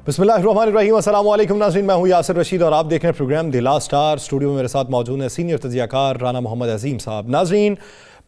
बिस्मिल्लाहिर्रहमानिर्रहीम, अस्सलाम वालेकुम नाज़रीन, मैं हूँ यासिर रशीद और आप देख रहे हैं program the last hour. Studio में मेरे साथ मौजूद है सीनियर तजियाकार राना मोहम्मद अजीम साहब। नाज़रीन,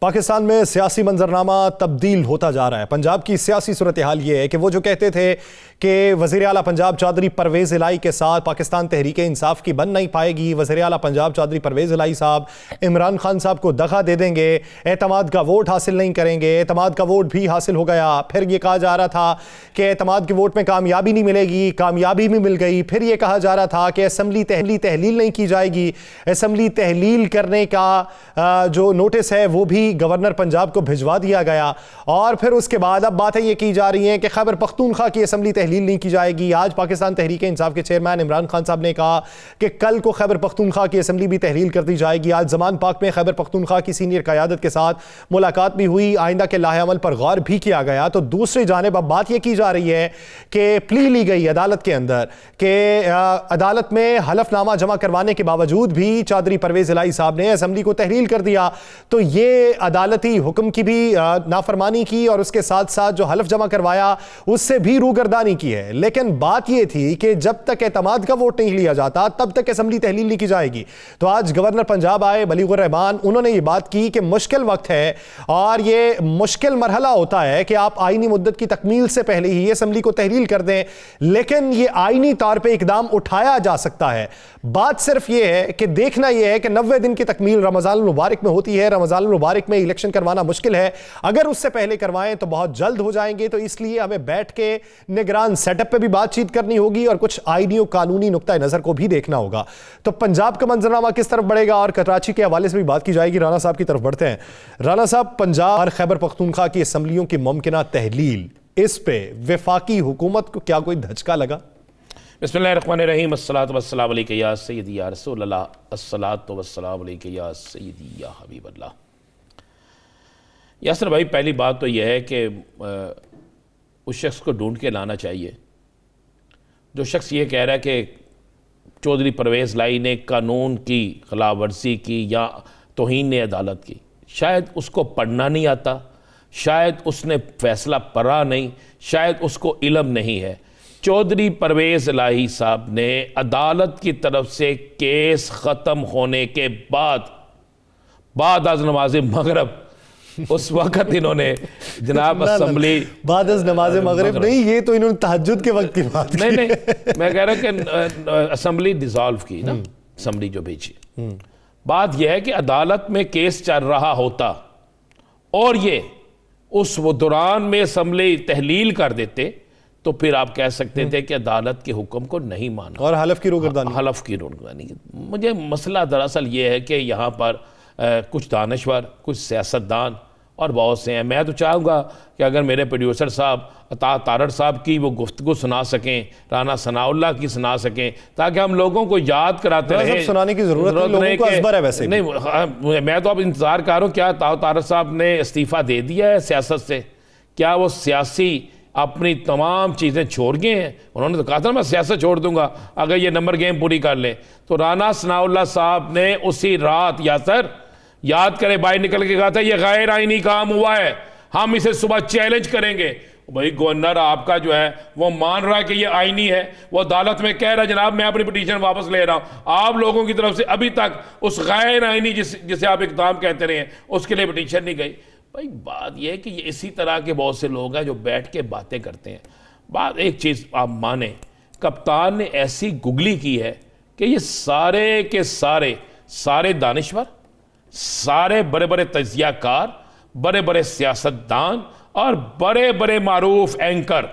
पाकिस्तान में सियासी मंजरनामा तब्दील होता जा रहा है। पंजाब की सियासी सूरत हाल ये है कि वो जो कहते थे कि वज़ीर आला पंजाब चौधरी परवेज़ इलाही के साथ पाकिस्तान तहरीक इंसाफ की बन नहीं पाएगी, वज़ीर आला पंजाब चौधरी परवेज़ इलाही साहब इमरान खान साहब को दगा दे देंगे, एतमाद का वोट हासिल नहीं करेंगे। एतमाद का वोट भी हासिल हो गया। फिर ये कहा जा रहा था कि एतमाद के वोट में कामयाबी नहीं मिलेगी, कामयाबी भी मिल गई। फिर ये कहा जा रहा था कि असम्बली तहलील नहीं की जाएगी। असम्बली तहलील करने का जो नोटिस है वो भी गवर्नर पंजाब को भिजवा दिया गया। और फिर उसके बाद अब बातें ये की जा रही हैं कि खैबर पख्तूनख्वा की असम्बली तहलील नहीं की जाएगी। आज पाकिस्तान तहरीक इंसाफ के चेयरमैन इमरान खान साहब ने कहा कि कल को खैबर पख्तूनख्वा की असम्बली भी तहलील कर दी जाएगी। आज जमान पाक में खैबर पख्तूनख्वा की सीनियर क़यादत के साथ मुलाकात भी हुई, आइंदा के लाहे अमल पर गौर भी किया गया। तो दूसरी जानिब अब बात यह की जा रही है कि प्ली ली गई अदालत के अंदर कि अदालत में हलफनामा जमा करवाने के बावजूद भी चौधरी परवेज़ इलाही साहब ने असम्बली को तहलील कर दिया। तो ये अदालती हुक्म की भी नाफरमानी की और उसके साथ साथ जो हलफ जमा करवाया उससे भी रूगर्दानी की है। लेकिन बात यह थी कि जब तक एतमाद का वोट नहीं लिया जाता तब तक असम्बली तहलील नहीं की जाएगी। तो आज गवर्नर पंजाब आए बलीगुर रहमान, उन्होंने ये बात की कि मुश्किल वक्त है और ये मुश्किल मरहला होता है कि आप आईनी मुद्दत की तकमील से पहले ही असम्बली को तहलील कर दें, लेकिन ये आईनी तौर पर इकदाम उठाया जा सकता है। बात सिर्फ ये है कि देखना यह है कि 90 दिन की तकमील रमजान मुबारक में होती है। रमजान मुबारक में इलेक्शन करवाना मुश्किल है, अगर उससे पहले करवाएं तो बहुत जल्द हो जाएंगे। तो इसलिए हमें बैठ के निगरान सेटअप पे भी बातचीत करनी होगी और कुछ आईनी और कानूनी नुक्ता नजर को भी देखना होगा। तो पंजाब का मंजरनामा किस तरफ बढ़ेगा और कराची के हवाले से भी बात की जाएगी। राना साहब की तरफ बढ़ते हैं। राना साहब, पंजाब और खैबर पख्तूनख्वा की असम्बलियों की मुमकिना तहलील, इस पे वफाकी हुकूमत को क्या कोई धचका लगा? बिस्मिल्लाहिर्रहमानिर्रहीम, अस्सलातु वस्सलामु अलैका या सय्यदी या रसूलल्लाह, अस्सलातु वस्सलामु अलैका या सय्यदी या हबीबल्लाह। यासर भाई, पहली बात तो यह है कि उस शख्स को ढूंढ के लाना चाहिए जो शख्स ये कह रहा है कि चौधरी परवेज़ इलाही ने कानून की खिलाफ वर्जी की या तौहीन अदालत की। शायद उसको पढ़ना नहीं आता, शायद उसने फैसला पढ़ा नहीं, शायद उसको इल्म नहीं है। चौधरी परवेज़ इलाही साहब ने अदालत की तरफ से केस ख़त्म होने के बाद आज नमाज मगरब उस वक्त इन्होंने जनाब असम्बली बाद नमाज मगरिब नहीं, ये तो इन्होंने तहज्जुद के वक्त की बात की। नहीं, मैं कह रहा हूं कि असम्बली डिसॉल्व की ना, असम्बली जो भेजी। बात यह है कि अदालत में केस चल रहा होता और ये उस वो दौरान में असम्बली तहलील कर देते तो फिर आप कह सकते थे कि अदालत के हुक्म को नहीं माना और हलफ की रोगर्दानी। मुझे मसला दरअसल ये है कि यहाँ पर कुछ दानश्वर, कुछ सियासतदान और बहुत से हैं। मैं तो चाहूँगा कि अगर मेरे प्रोड्यूसर साहब अता तारड़ साहब की वो गुफ्तगू सुना सकें, राना सनाउल्लाह की सुना सकें, ताकि हम लोगों को याद कराते रहें। सुनाने की जरूरत नहीं, लोगों को अज़बर है वैसे नहीं। मैं तो अब इंतज़ार कर रहा हूँ, क्या तारड़ साहब ने इस्तीफ़ा दे दिया है सियासत से? क्या वो सियासी अपनी तमाम चीज़ें छोड़ गए हैं? उन्होंने तो कहा था मैं सियासत छोड़ दूंगा अगर ये नंबर गेम पूरी कर लें। तो राना सनाउल्लाह साहब ने उसी रात याद करे बाहर निकल के कहा था ये गैर आईनी काम हुआ है, हम इसे सुबह चैलेंज करेंगे। भाई गवर्नर आपका जो है वो मान रहा है कि ये आईनी है, वो अदालत में कह रहा है जनाब मैं अपनी पिटीशन वापस ले रहा हूँ। आप लोगों की तरफ से अभी तक उस गैर आईनी जिसे आप इक़दाम कहते रहे हैं उसके लिए पिटीशन नहीं गई। भाई बात यह है कि ये इसी तरह के बहुत से लोग हैं जो बैठ के बातें करते हैं। बात एक चीज़ आप माने, कप्तान ने ऐसी गुगली की है कि ये सारे के सारे दानिश्वर, सारे बड़े बड़े तजियाकार, बड़े बड़े सियासतदान और बड़े बड़े मारूफ एंकर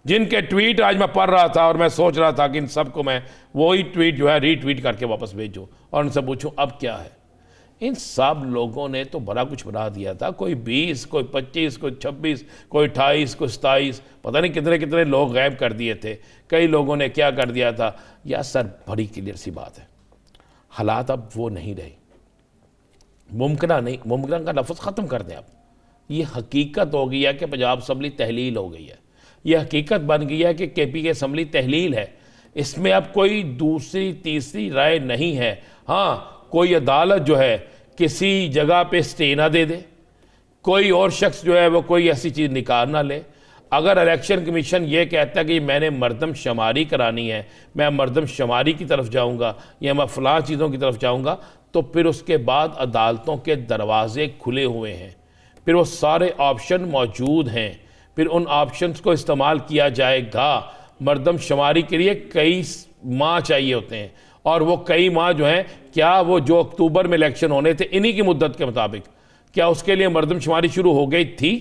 जिनके ट्वीट आज मैं पढ़ रहा था और मैं सोच रहा था कि इन सबको मैं वही ट्वीट जो है रीट्वीट करके वापस भेजूं और उनसे पूछूं अब क्या है। इन सब लोगों ने तो बड़ा कुछ बना दिया था, कोई 20, कोई 25, कोई 26, कोई 28, कोई 27, पता नहीं कितने कितने लोग गायब कर दिए थे। कई लोगों ने क्या कर दिया था। या सर बड़ी क्लियर सी बात है, हालात अब वो नहीं रहे। मुमकिन का लफ्ज़ ख़त्म कर दें आप। ये हकीकत हो गई है कि पंजाब असम्बली तहलील हो गई है। ये हकीकत बन गई है कि KP की असम्बली तहलील है। इसमें अब कोई दूसरी तीसरी राय नहीं है। हाँ, कोई अदालत जो है किसी जगह पे स्टे ना दे दे, कोई और शख्स जो है वो कोई ऐसी चीज़ निकाल ना ले। अगर इलेक्शन कमीशन ये कहता है कि मैंने मरदमशुमारी करानी है, मैं मरदमशुमारी की तरफ जाऊंगा या मैं फ़लाँ चीज़ों की तरफ जाऊंगा, तो फिर उसके बाद अदालतों के दरवाजे खुले हुए हैं, फिर वो सारे ऑप्शन मौजूद हैं, फिर उन ऑप्शंस को इस्तेमाल किया जाएगा। मरदमशुमारी के लिए कई माह चाहिए होते हैं, और वो कई माह जो हैं, क्या वो जो अक्टूबर में इलेक्शन होने थे इन्हीं की मुद्दत के मुताबिक, क्या उसके लिए मरदमशुमारी शुरू हो गई थी?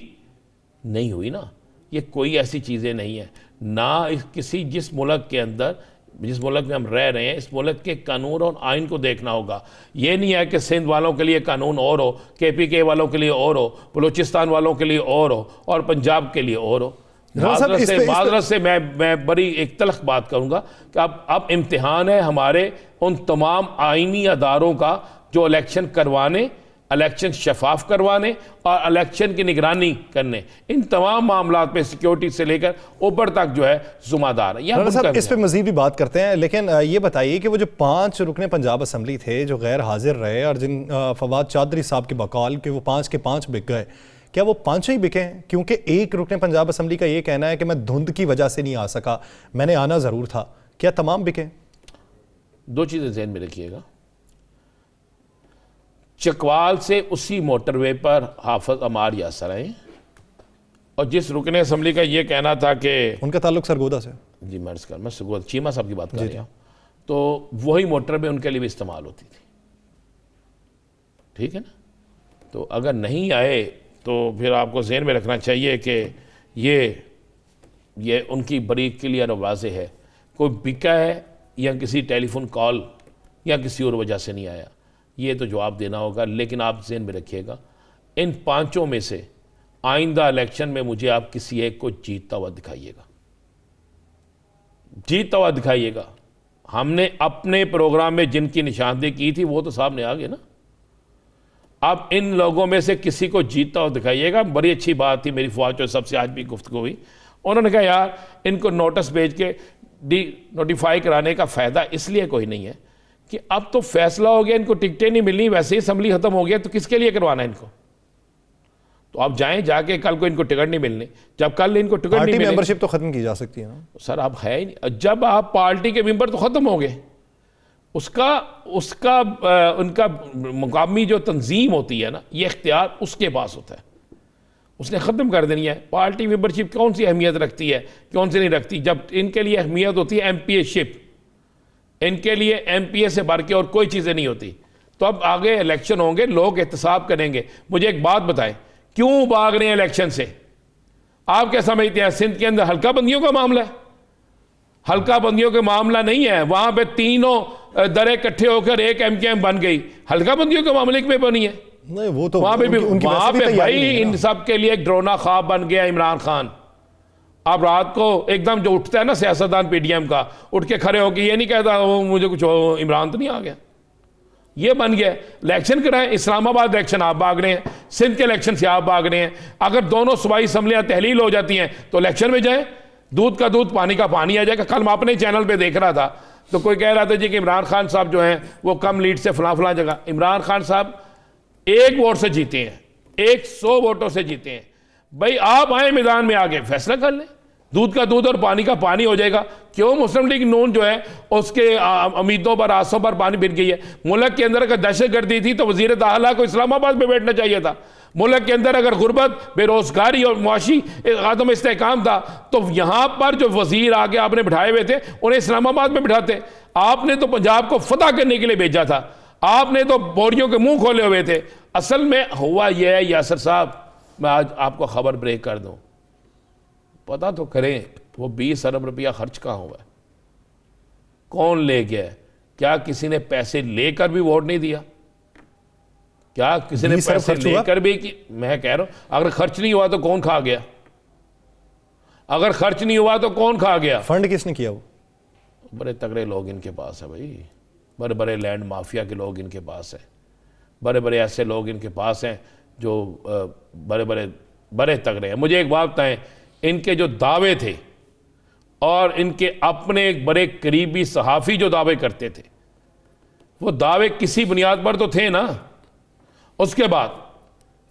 नहीं हुई ना। ये कोई ऐसी चीज़ें नहीं है ना। किसी जिस मुल्क के अंदर, जिस मुल्क में हम रह रहे हैं, इस मुल्क के कानून और आइन को देखना होगा। ये नहीं है कि सिंध वालों के लिए कानून और हो, KPK वालों के लिए और हो, बलूचिस्तान वालों के लिए और हो, और पंजाब के लिए और हो। माजरत से मैं बड़ी एक तलख बात करूंगा कि अब इम्तिहान है हमारे उन तमाम आइनी अदारों का जो इलेक्शन करवाने, इलेक्शन शफाफ करवाने और इलेक्शन की निगरानी करने, इन तमाम मामला पे सिक्योरिटी से लेकर ऊपर तक जो है जुम्मेदार है। इस पे मजीद भी बात करते हैं, लेकिन ये बताइए कि वो जो 5 रुकने पंजाब असम्बली थे जो गैर हाजिर रहे और जिन फवाद चौधरी साहब के बकौल कि वो 5 के 5 बिक गए, क्या वो 5 ही बिके हैं? क्योंकि एक रुकने पंजाब असम्बली का ये कहना है कि मैं धुंध की वजह से नहीं आ सका, मैंने आना ज़रूर था। क्या तमाम बिके? दो चीज़ें ज़हन में रखिएगा। चकवाल से उसी मोटरवे पर हाफिज अमार यासर आए, और जिस रुकने असम्बली का ये कहना था कि उनका ताल्लुक सरगोदा से, जी मैं सरगोदा चीमा साहब की बात कर रहा हूँ, तो वही मोटरवे उनके लिए भी इस्तेमाल होती थी, ठीक है ना। तो अगर नहीं आए तो फिर आपको ज़हन में रखना चाहिए कि ये उनकी बड़ी क्लियर वाज़ेह है, कोई बिका है या किसी टेलीफोन कॉल या किसी और वजह से नहीं आया, ये तो जवाब देना होगा। लेकिन आप ज़हन में रखिएगा, इन 5 में से आइंदा इलेक्शन में मुझे आप किसी एक को जीतता हुआ दिखाइएगा, जीतता हुआ दिखाइएगा। हमने अपने प्रोग्राम में जिनकी निशानदेही की थी वो तो सामने आ गए ना। आप इन लोगों में से किसी को जीतता हुआ दिखाइएगा। बड़ी अच्छी बात थी मेरी फवाद चौधरी सबसे आज भी गुफ्तगू हुई, उन्होंने कहा यार इनको नोटिस भेज के नोटिफाई कराने का फ़ायदा इसलिए कोई नहीं है कि अब तो फैसला हो गया, इनको टिकटें नहीं मिलनी, वैसे ही असम्बली खत्म हो गया, तो किसके लिए करवाना है इनको? तो आप जाएं, जाके कल को इनको टिकट नहीं मिलने, जब कल इनको टिकट नहीं मिले, मेंबरशिप तो खत्म की जा सकती है ना सर। आप है ही नहीं, जब आप पार्टी के मेंबर तो खत्म हो गए, उसका उनका मुकामी जो तंजीम होती है ना, ये इख्तियार उसके पास होता है, उसने ख़त्म कर देनी है। पार्टी मेंबरशिप कौन सी अहमियत रखती है, कौन सी नहीं रखती? जब इनके लिए अहमियत होती है MPA शिप, इनके लिए MPA से बढ़ के और कोई चीज़ें नहीं होती। तो अब आगे इलेक्शन होंगे, लोग एहतसाब करेंगे। मुझे एक बात बताएं, क्यों भाग रहे हैं इलेक्शन से? आप क्या समझते हैं सिंध के अंदर हल्का बंदियों का मामला है? हल्का बंदियों का मामला नहीं है, वहां पे तीनों दरें इकट्ठे होकर एक MKM बन गई, हल्का बंदियों के मामले में बनी है। नहीं, वो तो वहां पे भी, वहां पे भाई इन सब के लिए एक ड्रोना ख्वाब बन गया इमरान खान। आप रात को एकदम जो उठता है ना सियासतदान PDM का, उठ के खड़े होकर ये नहीं कहता वो मुझे कुछ इमरान तो नहीं आ गया, ये बन गया। इलेक्शन कराएं, इस्लामाबाद इलेक्शन आप भाग रहे हैं, सिंध के इलेक्शन से आप भाग रहे हैं। अगर दोनों सूबाई असम्बलियां तहलील हो जाती हैं तो इलेक्शन में जाएं, दूध का दूध पानी का पानी आ जाएगा। कल मैं अपने चैनल पे देख रहा था तो कोई कह रहा था जी कि इमरान खान साहब जो हैं वो कम लीड से फलां जगह। इमरान खान साहब 1 वोट से जीते हैं, 100 वोटों से जीते हैं। भाई आप आए मैदान में, आगे फैसला कर लें, दूध का दूध और पानी का पानी हो जाएगा। क्यों मुस्लिम लीग नून जो है उसके उम्मीदों पर, आसों पर पानी फिर गई है। मुल्क के अंदर अगर दहशतगर्दी थी तो वजीर दाखिला को इस्लामाबाद में बैठना चाहिए था। मुल्क के अंदर अगर गुर्बत, बेरोजगारी और मुआशी आदम इस्तेहकाम था तो यहां पर जो वजीर आगे आपने बिठाए हुए थे उन्हें इस्लामाबाद में बिठाते। आपने तो पंजाब को फतह करने के लिए भेजा था, आपने तो बोरियों के मुंह खोले हुए थे। असल में हुआ यह है यासर साहब, मैं आज आपको खबर ब्रेक कर दूं, पता तो करें वो 20 अरब रुपया खर्च कहाँ हुआ है, कौन ले गया है? क्या किसी ने पैसे लेकर भी वोट नहीं दिया? क्या किसी ने पैसे लेकर भी कि मैं कह रहा हूं अगर खर्च नहीं हुआ तो कौन खा गया? अगर खर्च नहीं हुआ तो कौन खा गया? फंड किसने किया? वो बड़े तगड़े लोग इनके पास है भाई, बड़े बड़े लैंड माफिया के लोग इनके पास हैं, बड़े बड़े ऐसे लोग इनके पास हैं जो बड़े तगड़े हैं। मुझे एक बात बताएं, इनके जो दावे थे और इनके अपने एक बड़े करीबी सहाफ़ी जो दावे करते थे, वो दावे किसी बुनियाद पर तो थे ना। उसके बाद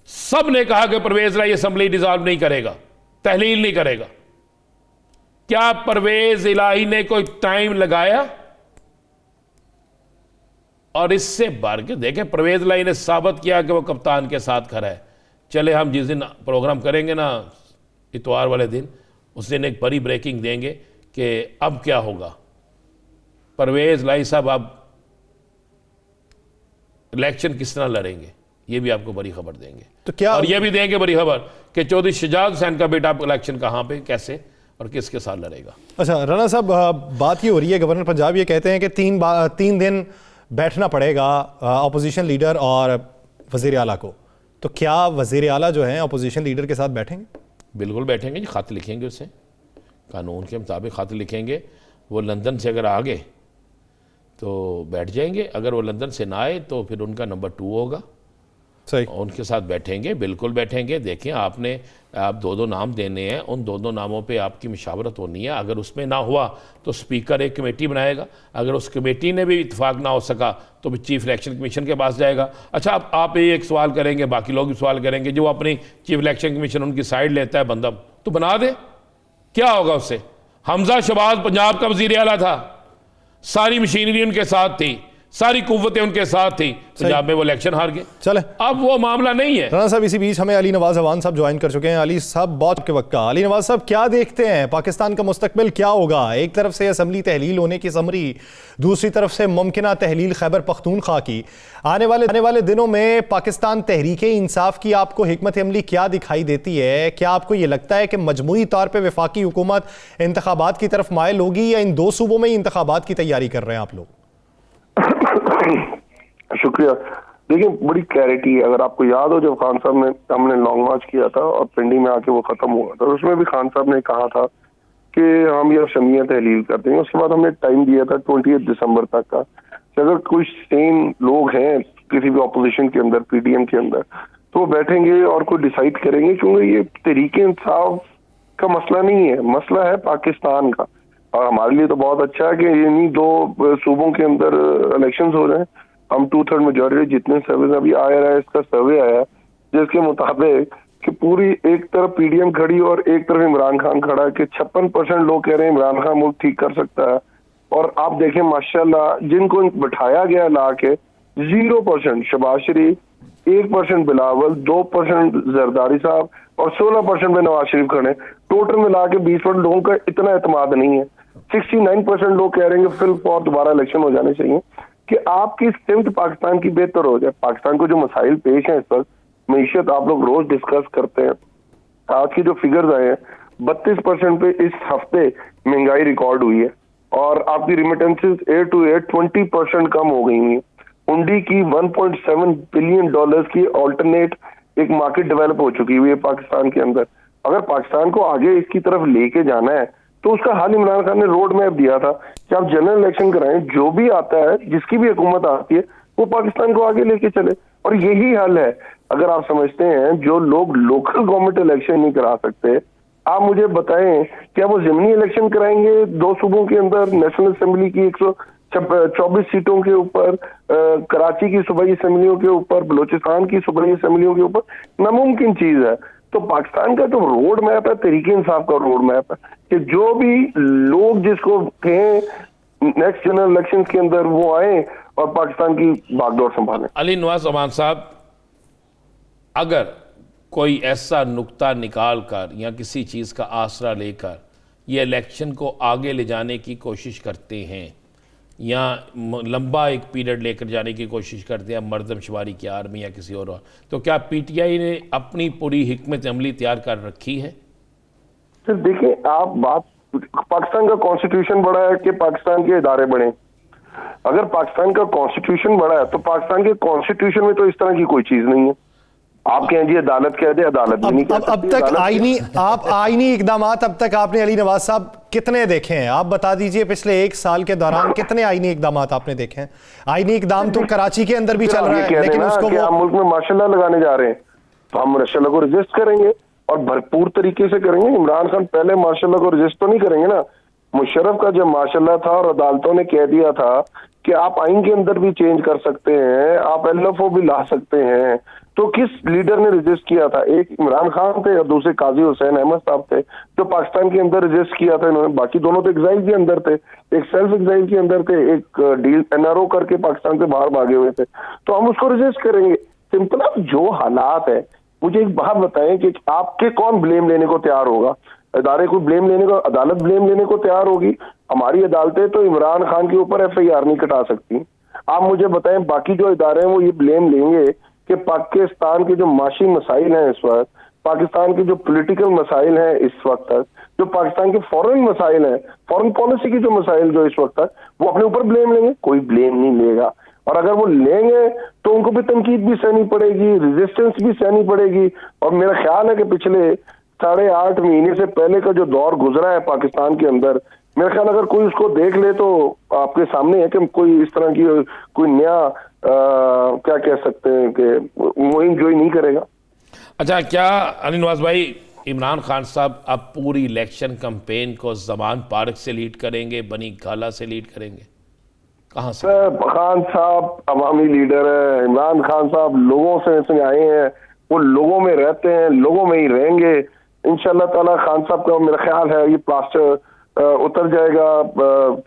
सब ने कहा कि परवेज राय असम्बली डिसॉल्व नहीं करेगा, तहलील नहीं करेगा। क्या परवेज इलाही ने कोई टाइम लगाया? और इससे बढ़ के देखें, परवेज इलाही ने साबित किया कि वो कप्तान के साथ खड़ा है। चले हम जिस दिन प्रोग्राम करेंगे ना इतवार वाले दिन, उस दिन एक बड़ी ब्रेकिंग देंगे कि अब क्या होगा। परवेज इलाही साहब अब इलेक्शन किस तरह लड़ेंगे, ये भी आपको बड़ी खबर देंगे। तो क्या और ये भी देंगे बड़ी खबर कि चौधरी शजाद हुसैन का बेटा इलेक्शन कहां पे, कैसे और किसके साथ लड़ेगा। अच्छा राणा साहब, बात ये हो रही है, गवर्नर पंजाब ये कहते हैं कि 3 दिन बैठना पड़ेगा अपोजिशन लीडर और वजीर आला को। तो क्या वजीर आला जो है अपोजिशन लीडर के साथ बैठेंगे? बिल्कुल बैठेंगे जी, खत लिखेंगे उसे, कानून के मुताबिक खत लिखेंगे। वो लंदन से अगर आ गए तो बैठ जाएंगे, अगर वो लंदन से ना आए तो फिर उनका नंबर 2 होगा, सही। उनके साथ बैठेंगे, बिल्कुल बैठेंगे। देखें, आप 2 नाम देने हैं, उन 2 नामों पे आपकी मशावरत होनी है। अगर उसमें ना हुआ तो स्पीकर एक कमेटी बनाएगा, अगर उस कमेटी ने भी इत्तेफाक ना हो सका तो फिर चीफ इलेक्शन कमीशन के पास जाएगा। अच्छा, आप ये एक सवाल करेंगे, बाकी लोग भी सवाल करेंगे, जो अपनी चीफ इलेक्शन कमीशन उनकी साइड लेता है बंदा, तो बना दे, क्या होगा उससे? हमजा शहबाज पंजाब का वजीर आला था, सारी मशीनरी उनके साथ थी, सारी कुव्वतें उनके साथ थी, पंजाब में वो इलेक्शन हार गए। चले, अब वो मामला नहीं है। राणा साहब, इसी बीच हमें अली नवाज अवान साहब ज्वाइन कर चुके हैं। अली साहब, बहुत के वक्त का। अली नवाज साहब, क्या देखते हैं पाकिस्तान का मुस्तकबिल क्या होगा? एक तरफ से असम्बली तहलील होने की समरी, दूसरी तरफ से मुमकिना तहलील खैबर पख्तूनख्वा की। आने वाले दिनों में पाकिस्तान तहरीके इंसाफ की आपको हिकमत अमली क्या दिखाई देती है? क्या आपको ये लगता है कि मजमूई तौर पर वफाकी हुकूमत इंतखाबात की तरफ मायल होगी, या इन 2 सूबों में ही इंतखाबात की तैयारी कर रहे हैं आप लोग? शुक्रिया। देखिए, बड़ी क्लैरिटी है। अगर आपको याद हो, जब खान साहब ने हमने लॉन्ग मार्च किया था और पिंडी में आके वो खत्म हुआ था, उसमें भी खान साहब ने कहा था कि हम ये शमिया तहलील कर देंगे। उसके बाद हमने टाइम दिया था 28 दिसंबर तक का, कि अगर कोई सेम लोग हैं किसी भी ऑपोजिशन के अंदर, पीडीएम के अंदर, तो वो बैठेंगे और कोई डिसाइड करेंगे। क्योंकि ये तहरीके इंसाफ का मसला नहीं है, मसला है पाकिस्तान का। और हमारे लिए तो बहुत अच्छा है कि इन्हीं 2 सूबों के अंदर इलेक्शंस हो रहे हैं। हम 2/3 मेजॉरिटी जितने सर्वे अभी IRIS का सर्वे आया जिसके मुताबिक कि पूरी एक तरफ पीडीएम खड़ी और एक तरफ इमरान खान खड़ा है, कि 56% लोग कह रहे हैं इमरान खान मुल्क ठीक कर सकता है। और आप देखें माशाल्लाह, जिनको बिठाया गया ला के 0% शहबाज शरीफ, 1% बिलावल, 2% जरदारी साहब और 16% में नवाज शरीफ खड़े। टोटल मिला के 20% लोगों का इतना एतमाद नहीं है। 69% लोग कह रहे हैं फिल फॉर दोबारा इलेक्शन हो जाने चाहिए, कि आपकी सिमत पाकिस्तान की बेहतर हो जाए। पाकिस्तान को जो मसाइल पेश हैं इस वक्त, मीशत आप लोग रोज डिस्कस करते हैं। आज की जो फिगर्स आए हैं, 32% पे इस हफ्ते महंगाई रिकॉर्ड हुई है और आपकी रिमिटेंसेस 8 to 8 20% कम हो गई हैं। हुंडी की $1.7 बिलियन की ऑल्टरनेट एक मार्केट डेवलप हो चुकी हुई है पाकिस्तान के अंदर। अगर पाकिस्तान को आगे इसकी तरफ लेके जाना है तो उसका हाल इमरान खान ने रोड मैप दिया था कि आप जनरल इलेक्शन कराएं, जो भी आता है, जिसकी भी हुकूमत आती है, वो पाकिस्तान को आगे लेके चले। और यही हल है। अगर आप समझते हैं जो लोग लोकल गवर्नमेंट इलेक्शन नहीं करा सकते, आप मुझे बताएं क्या वो ज़मीनी इलेक्शन कराएंगे 2 सूबों के अंदर, नेशनल असेंबली की 124 सीटों के ऊपर, कराची की सूबाई असेंबलियों के ऊपर, बलोचिस्तान की सूबाई असेंबलियों के ऊपर? नामुमकिन चीज है। तो पाकिस्तान का जो रोड मैप है, तहरीके इंसाफ का रोड मैप है, कि जो भी लोग जिसको कहें नेक्स्ट जनरल इलेक्शन के अंदर वो आए और पाकिस्तान की बागडोर संभालें। अली नवाज अमान साहब, अगर कोई ऐसा नुक्ता निकाल कर या किसी चीज़ का आसरा लेकर ये इलेक्शन को आगे ले जाने की कोशिश करते हैं या लंबा एक पीरियड लेकर जाने की कोशिश करते हैं, मर्दमशुमारी की आर्मी या किसी और, तो क्या पीटीआई ने अपनी पूरी हिकमत अमली तैयार कर रखी है? सर देखिए, आप बात, पाकिस्तान का कॉन्स्टिट्यूशन बड़ा है कि पाकिस्तान के इदारे बड़े? अगर पाकिस्तान का कॉन्स्टिट्यूशन बड़ा है तो पाकिस्तान के कॉन्स्टिट्यूशन में तो इस तरह की कोई चीज नहीं है। आप कहें जी अदालत कह दे, अदालत भी नहीं कह सकती। अब तक आईनी इकदाम अब तक आपने अली नवाज साहब कितने देखे हैं? आप बता दीजिए, पिछले 1 साल के दौरान कितने आईनी इकदाम आपने देखे हैं? आईनी इकदाम तो कराची के अंदर भी चल रहा है, लेकिन उसको हम मुल्क में माशाल्लाह लगाने जा रहे हैं, तो हम माशाल्लाह को रजिस्ट करेंगे और भरपूर तरीके से करेंगे। इमरान खान पहले माशाल्लाह को रजिस्ट तो नहीं करेंगे ना। मुशर्रफ का जब माशाल्लाह था और अदालतों ने कह दिया था कि आप आइन के अंदर भी चेंज कर सकते हैं, आप LFO भी ला सकते हैं, तो किस लीडर ने रजिस्ट किया था? एक इमरान खान थे और दूसरे काजी हुसैन अहमद साहब थे जो पाकिस्तान के अंदर रजिस्ट किया था इन्होंने। बाकी दोनों तो एग्जाइल के अंदर थे, एक सेल्फ एग्जाइल के अंदर थे, एक डील एनआरओ करके पाकिस्तान से बाहर भागे हुए थे। तो हम उसको रजिस्ट करेंगे। सिंपल। अब जो हालात है, मुझे एक बात बताएं कि आपके कौन ब्लेम लेने को तैयार होगा? अदारे को ब्लेम लेने को, अदालत ब्लेम लेने को तैयार होगी। हमारी अदालतें तो इमरान खान के ऊपर FIR नहीं कटा सकती। आप मुझे बताएं बाकी जो इदारे हैं वो ये ब्लेम लेंगे कि पाकिस्तान के जो माशी मसाइल हैं इस वक्त, पाकिस्तान के जो पॉलिटिकल मसाइल हैं इस वक्त तक, जो पाकिस्तान के फॉरेन मसाइल हैं, फॉरेन पॉलिसी की जो मसाइल जो इस वक्त तक, वो अपने ऊपर ब्लेम लेंगे? कोई ब्लेम नहीं लेगा। और अगर वो लेंगे तो उनको भी तनकीद भी सहनी पड़ेगी, रेजिस्टेंस भी सहनी पड़ेगी। और मेरा ख्याल है कि पिछले 8.5 महीने से पहले का जो दौर गुजरा है पाकिस्तान के अंदर, मेरा ख्याल अगर कोई उसको देख ले तो आपके सामने है कि कोई इस तरह की कोई नया क्या कह सकते हैं कि वो एंजॉय नहीं करेगा। अच्छा, क्या अली नवाज भाई इमरान खान साहब अब पूरी इलेक्शन कैंपेन को जमान पार्क से लीड करेंगे, बनी गाला से लीड करेंगे, कहां से? खान साहब अवामी लीडर है, इमरान खान साहब लोगों से आए हैं, वो लोगों में रहते हैं, लोगों में ही रहेंगे इंशाल्लाह ताला। खान साहब का मेरा ख्याल है ये प्लास्टर उतर जाएगा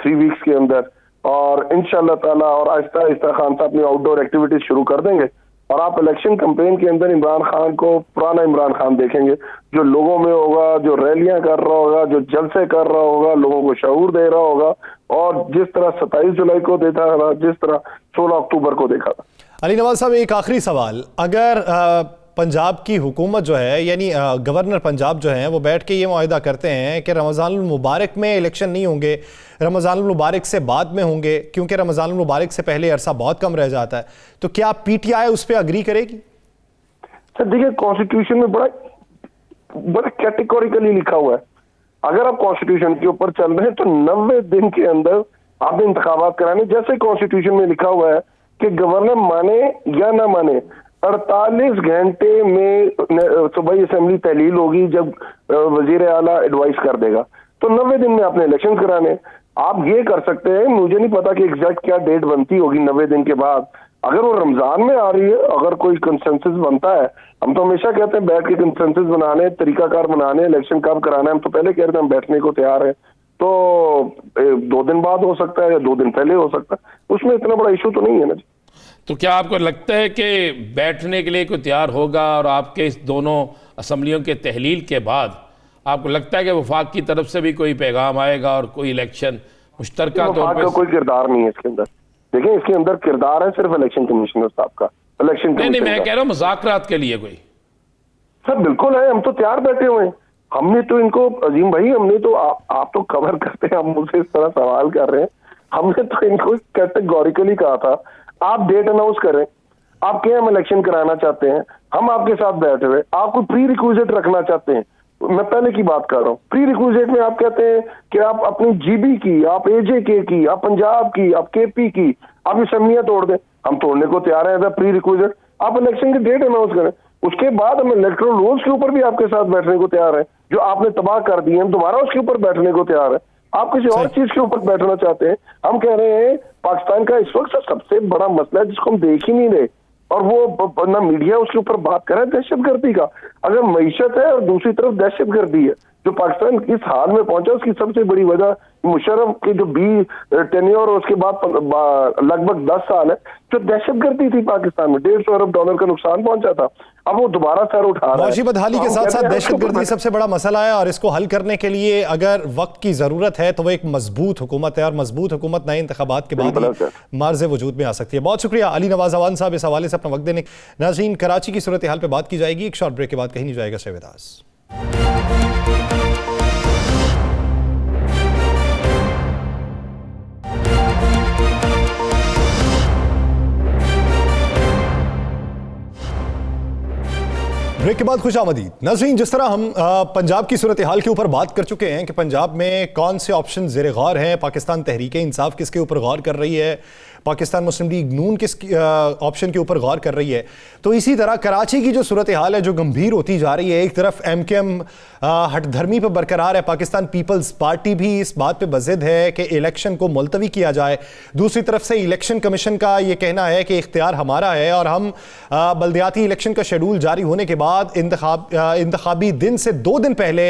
3 वीक्स के अंदर, और इंशाल्लाह ताला और आहिस्ता आहिस्ता खान साहब ने आउटडोर एक्टिविटीज शुरू कर देंगे। और आप इलेक्शन कैंपेन के अंदर इमरान खान को पुराना इमरान खान देखेंगे, जो लोगों में होगा, जो रैलियां कर रहा होगा, जो जलसे कर रहा होगा, लोगों को शऊर दे रहा होगा, और जिस तरह 27 जुलाई को देखा था, जिस तरह 16 अक्टूबर को देखा था। अली नवाज साहब, एक आखिरी सवाल, अगर पंजाब की हुकूमत जो है, यानी गवर्नर पंजाब जो है, वो बैठ के ये मुआहिदा करते हैं कि रमज़ानुल मुबारक में इलेक्शन नहीं होंगे, रमज़ानुल मुबारक से बाद में होंगे, क्योंकि रमज़ानुल मुबारक से पहले अरसा बहुत कम रह जाता है, तो क्या PTI उस पर अग्री करेगी? सर देखिए, कॉन्स्टिट्यूशन में बड़ा कैटेगोरिकली लिखा हुआ है। अगर आप कॉन्स्टिट्यूशन के ऊपर चल रहे हैं तो 90 दिन के अंदर आपने इंतखाबात कराने। जैसे कॉन्स्टिट्यूशन में लिखा हुआ है कि गवर्नर माने या ना माने 48 घंटे में सूबाई असेंबली तहलील होगी जब वजीर आला एडवाइस कर देगा, तो 90 दिन में आपने इलेक्शन कराने। आप ये कर सकते हैं, मुझे नहीं पता कि एग्जैक्ट क्या डेट बनती होगी 90 दिन के बाद। अगर वो रमजान में आ रही है, अगर कोई कंसेंसस बनता है, हम तो हमेशा कहते हैं बैठ के कंसेंसस बनाने, तरीकाकार बनाने, इलेक्शन कब कराना है, हम तो पहले कह रहे थे हम बैठने को तैयार है। तो 2 दिन बाद हो सकता है या 2 दिन पहले हो सकता है, उसमें इतना बड़ा इशू तो नहीं है ना जी। तो क्या आपको लगता है कि बैठने के लिए कोई तैयार होगा, और आपके इस दोनों असम्बलियों के तहलील के बाद आपको लगता है कि वफाक की तरफ से भी कोई पैगाम आएगा और कोई इलेक्शन मुश्तरका तौर पर? कोई किरदार नहीं है इसके अंदर। देखिए, इसके अंदर किरदार है सिर्फ इलेक्शन कमिश्नर साहब का। इलेक्शन नहीं, मैं कह रहा हूँ मुज़ाकरात के लिए कोई। सर बिल्कुल है, हम तो तैयार बैठे हुए हैं। हमने तो इनको, अजीम भाई, हमने तो आप तो कवर करते हैं, हम मुझसे इस तरह सवाल कर रहे हैं। हमने तो इनको कैटेगोरिकली कहा था आप डेट अनाउंस करें, आप क्या हम इलेक्शन कराना चाहते हैं, हम आपके साथ बैठे हुए। आप कोई प्री रिक्विजिट रखना चाहते हैं, मैं पहले की बात कर रहा हूँ। प्री रिक्विजिट में आप कहते हैं कि आप अपनी GB की, आप AJK की, आप पंजाब की, आप KP की, आप असेंबलियां तोड़ दें, हम तोड़ने को तैयार है। प्री रिक्विजिट आप इलेक्शन की डेट अनाउंस करें, उसके बाद हम इलेक्टोरल रूल्स के ऊपर भी आपके साथ बैठने को तैयार है। जो आपने तबाह कर दिए, हम दोबारा उसके ऊपर बैठने को तैयार है। आप किसी और चीज के ऊपर बैठना चाहते हैं, हम कह रहे हैं पाकिस्तान का इस वक्त सबसे बड़ा मसला है जिसको हम देख ही नहीं रहे, और वो ना मीडिया उसके ऊपर बात कर रहा है, दहशतगर्दी का। अगर मईशत है और दूसरी तरफ दहशतगर्दी है, जो पाकिस्तान इस हाल में पहुंचा उसकी सबसे बड़ी वजह मुशर्रफ के जो 20 टेन्योर और उसके बाद लगभग 10 साल है, जो दहशतगर्दी थी पाकिस्तान में, $150 अरब का नुकसान पहुंचा था। अब वो दोबारा सर उठा रहा है। मौशी बदहाली के साथ साथ दहशतगर्दी सबसे बड़ा मसला है, और इसको हल करने के लिए अगर वक्त की जरूरत है तो वो एक मजबूत हुकूमत है, और मजबूत हुकूमत नए इंतखाबात के बाद ही मार्ज़े वजूद में आ सकती है। बहुत शुक्रिया अली नवाज अवान साहब इस हवाले से अपना वक्त देने। नाज़रीन, कराची की सूरत हाल पर बात की जाएगी, एक शॉर्ट ब्रेक के बाद कहीं नहीं जाएगा शहबाज। ब्रेक के बाद खुश आमदीद। नाज़रीन, जिस तरह हम पंजाब की सूरत हाल के ऊपर बात कर चुके हैं कि पंजाब में कौन से ऑप्शन ज़ेर गौर हैं, पाकिस्तान तहरीक इंसाफ किसके ऊपर गौर कर रही है, पाकिस्तान मुस्लिम लीग नून किस ऑप्शन के ऊपर गौर कर रही है। तो इसी तरह कराची की जो सूरत हाल है जो गंभीर होती जा रही है, एक तरफ MKM हठधर्मी पर बरकरार है, पाकिस्तान पीपल्स पार्टी भी इस बात पे बज़िद है कि इलेक्शन को मुलतवी किया जाए, दूसरी तरफ से इलेक्शन कमीशन का ये कहना है कि इख्तियार हमारा है और हम बल्दियाती इलेक्शन का शेड्यूल जारी होने के बाद इंतखाबी दिन से 2 दिन पहले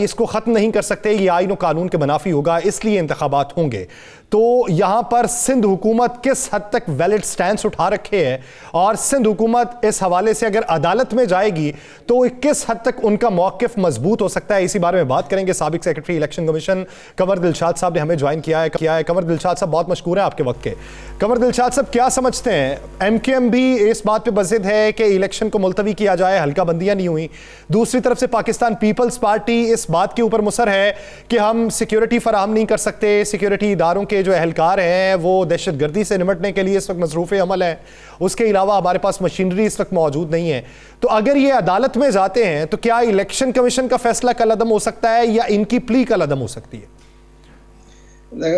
इसको ख़त्म नहीं कर सकते, ये आईन और कानून के मुनाफी होगा, इसलिए इंतखाबात होंगे। तो यहाँ पर सिंध हुकूमत किस हद तक वैलिड स्टैंड उठा रखे है और सिंध हुकूमत इस हवाले से अगर अदालत में जाएगी तो किस हद तक उनका मौक़िफ़ मजबूत हो सकता है, इसी बारे में बात करेंगे। साबिक secretary election commission Kanwar Dilshad साहब ने हमें ज्वाइन किया है। कंवर दिलशाद साहब बहुत मशकूर है आपके वक्त के। कंवर दिलशाद साहब, क्या समझते हैं, MKM भी इस बात पे बज़िद है कि इलेक्शन को मुलतवी किया जाए, हल्का बंदियां नहीं हुई, दूसरी तरफ से पाकिस्तान पीपल्स पार्टी इस बात के ऊपर मुसर है कि हम सिक्योरिटी फराहम नहीं कर सकते, सिक्योरिटी इदारों के जो एहलकार हैं वो दहशत गर्दी से निपटने के लिए इस वक्त मसरूफ़ अमल है, उसके अलावा हमारे पास मशीनरी इस वक्त मौजूद नहीं है। तो अगर ये अदालत में जाते हैं तो क्या इलेक्शन कमीशन का फैसला कलअदम हो सकता है या इनकी प्ली कलअदम हो सकती है?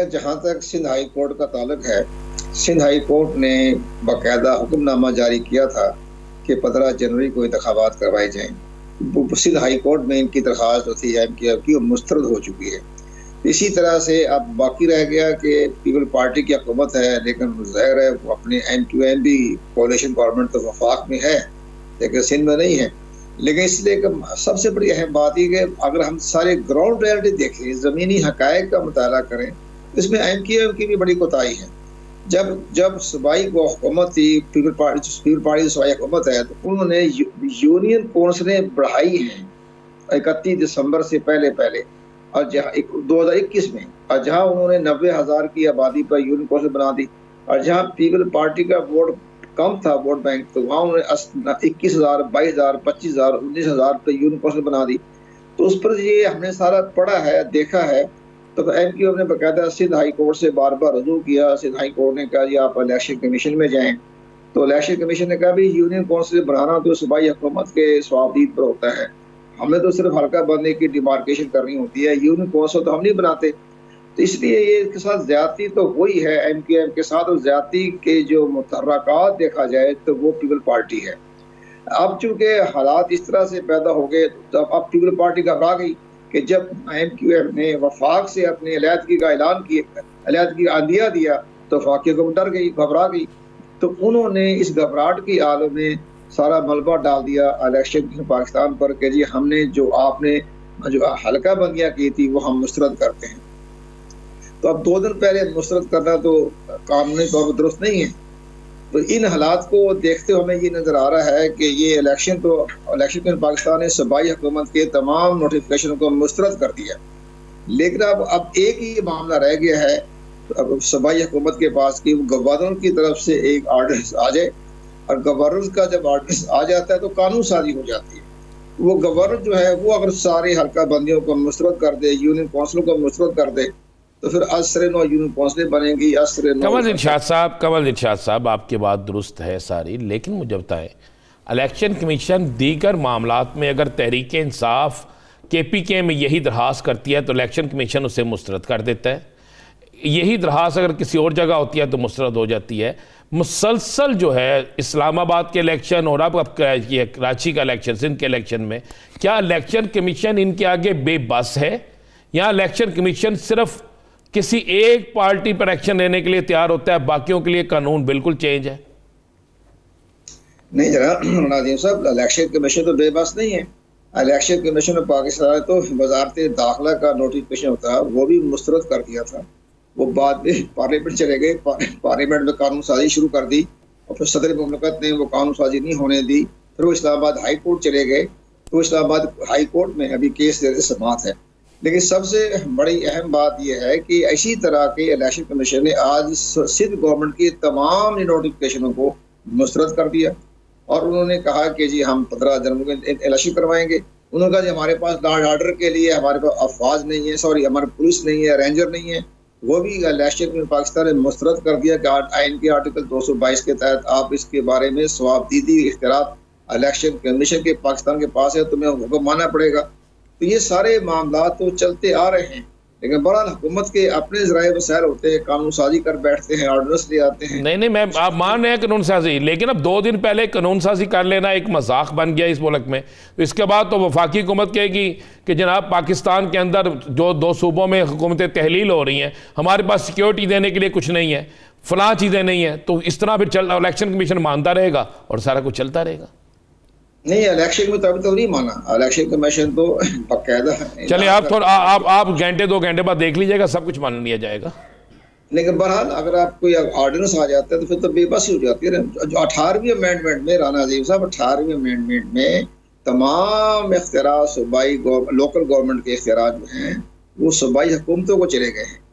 जहाँ तक सिंध हाई कोर्ट का ताल्लुक है, सिंध हाई कोर्ट ने बाकायदा हुक्मनामा जारी किया था कि 15 जनवरी को इंतखाबात करवाए जाएं। सिंध हाई कोर्ट में इनकी दरख्वास्त जो थी MKM की वो मुस्तरद हो चुकी है। इसी तरह से अब बाकी रह गया कि पीपल पार्टी की हुकूमत है, लेकिन ज़ाहिर है वो अपने MQM भी कोalition गवर्नमेंट तो वफाक में है लेकिन सिंध में नहीं है। लेकिन इसलिए सबसे बड़ी अहम बात ये कि अगर हम सारे ग्राउंड रियलिटी देखें, ज़मीनी हक़ाइक़ का मुताला करें, इसमें MKM की भी बड़ी कोताही है। जब सूबाई को हुकूमत थी, पीपल पार्टी सूबाई हुकूमत है, तो उन्होंने यूनियन कौंसलें बढ़ाई हैं 31 दिसंबर से पहले और जहाँ 2021 में, और जहाँ उन्होंने 90,000 की आबादी पर यूनियन कौंसिल बना दी, और जहाँ पीपल पार्टी का वोट कम था वोट बैंक, तो वहाँ उन्होंने 21,000, 22,000, 25,000, 19,000 पर यूनियन कौंसिल बना दी। तो उस पर ये हमने सारा पढ़ा है, देखा है। तो MKM ने बाकायदा सिंध हाई कोर्ट से बार बार रुजू किया। सिंध हाई कोर्ट ने कहा जी आप इलेक्शन कमीशन में जाएं, तो इलेक्शन कमीशन ने कहा भी यूनियन कौंसिल बनाना तो सूबाई हुकूमत के स्वाबदीद पर होता है, हमें तो सिर्फ हल्का बनने की डिमार्केशन करनी होती है, यूनियन कौंसिल तो हम नहीं बनाते। तो इसलिए ये इसके साथ ज्यादती तो हुई है MKM के साथ, और ज्यादती के जो मुतहर्रकात देखा जाए तो वो पीपल पार्टी है। अब चूंकि हालात इस तरह से पैदा हो गए तो अब पीपल पार्टी घबरा गई कि जब MQM ने वफाक से अपने अलहदगी का ऐलान किया, अलहदगी का आंदिया दिया, तो वफाक को डर गई, घबरा गई। तो उन्होंने इस घबराहट की आलम में सारा मलबा डाल दिया इलेक्शन पाकिस्तान पर कि जी हमने जो आपने जो हल्का बंदियां की थी वो हम मुस्तरद करते हैं। तो अब 2 दिन पहले मुस्तरद करना तो कानूनी तौर पर दुरुस्त नहीं है। तो इन हालात को देखते हुए हमें ये नज़र आ रहा है कि ये इलेक्शन कमीशन पाकिस्तान ने सूबाई हुकूमत के तमाम नोटिफिकेशन को मुस्तरद कर दिया। लेकिन अब एक ही मामला रह गया है, तो अब सूबाई हुकूमत के पास कि गवर्नर की तरफ से एक आर्डर आ जाए, और गवर्नर का जब आर्डर आ जाता है तो कानून साजी हो जाती है। वो गवर्नर जो है वो अगर सारे हल्का बंदियों को मुस्तरद कर दे, यूनियन कौंसिलों को मुस्तरद कर दे, तो फिर असर नौ यूनियन कौंसिलें बनेंगी। कंवर दिलशाद साहब आपकी बात दुरुस्त है सारी, लेकिन मुझे बताएं इलेक्शन कमीशन दीगर मामलात में अगर तहरीक इंसाफ KPK में यही दरख्वास्त करती है तो इलेक्शन कमीशन उसे मुस्तरद कर देता है, यही दरख्वास्त अगर किसी और जगह होती है तो मुस्तरद हो जाती है। मुसलसल जो है इस्लामाबाद के इलेक्शन और अब ये कराची का इलेक्शन, सिंध के इलेक्शन में, क्या इलेक्शन कमीशन इनके आगे बेबस है या इलेक्शन कमीशन सिर्फ किसी एक पार्टी पर एक्शन लेने के लिए तैयार होता है, बाकियों के लिए कानून बिल्कुल चेंज है? नहीं जनाब नाज़रीन साहब, इलेक्शन कमीशन तो बेबस नहीं है। इलेक्शन कमीशन में पाकिस्तान तो वजारत दाखिला का नोटिफिकेशन होता है वो भी मुस्तरद कर दिया था। वो बाद में पार्लियामेंट चले गए, पार्लियामेंट में कानून साजी शुरू कर दी, और फिर सदर मुमलकत ने वो कानून साजी नहीं होने दी। फिर वो इस्लामाबाद हाई कोर्ट चले गए, तो इस्लामाबाद हाई कोर्ट में अभी केस समाअत है। लेकिन सबसे बड़ी अहम बात यह है कि इसी तरह के इलेक्शन कमीशन ने आज सिंध गवर्नमेंट की तमाम नोटिफिकेशनों को मुस्तरद कर दिया, और उन्होंने कहा कि जी हम 15 जनवरी को इलेक्शन करवाएंगे। उन्होंने कहा जी हमारे पास लॉ एंड ऑर्डर के लिए हमारे पास अफवाज नहीं है, सॉरी हमारे पुलिस नहीं है, रेंजर नहीं है। वो भी इलेक्शन में पाकिस्तान ने मुस्तरद कर दिया कि आइन के आर्टिकल 222 के तहत आप इसके बारे में सवाबदीदी इख्तियारात इलेक्शन कमीशन के पाकिस्तान के पास है, तुम्हें हुक्म मानना पड़ेगा। तो ये सारे मामला तो चलते आ रहे हैं, लेकिन बहरहाल हुकूमत के अपने ज़राए वसाइल होते हैं, कानून साजी कर बैठते हैं, ऑर्डिनेंस ले आते हैं। नहीं मैं आप मान रहे हैं कानून साजी, लेकिन अब 2 दिन पहले कानून साजी कर लेना एक मजाक बन गया इस मुल्क में। तो इसके बाद तो वफाकी हुकूमत कहेगी कि जनाब पाकिस्तान के अंदर जो 2 सूबों में हुकूमतें तहलील हो रही हैं, हमारे पास सिक्योरिटी देने के लिए कुछ नहीं है, फलां चीज़ें नहीं हैं, तो इस तरह फिर इलेक्शन कमीशन मानता रहेगा और सारा कुछ चलता रहेगा। नहीं, इलेक्शन में तो अभी तो नहीं माना, इलेक्शन कमीशन तो बाकायदा। चलिए आप थोड़ा आप घंटे 2 घंटे बाद देख लीजिएगा, सब कुछ मान लिया जाएगा। लेकिन बहरहाल अगर आप कोई ऑर्डिनेंस आ जाता है तो फिर तो बेबसी हो जाती है। जो 18वीं अमेंडमेंट में, राना अजीम साहब, 18वीं अमेंडमेंट में तमाम इख्तियार सूबाई लोकल गवर्नमेंट के इख्तियार जो हैं वो सूबाई हुकूमतों को चले गए हैं।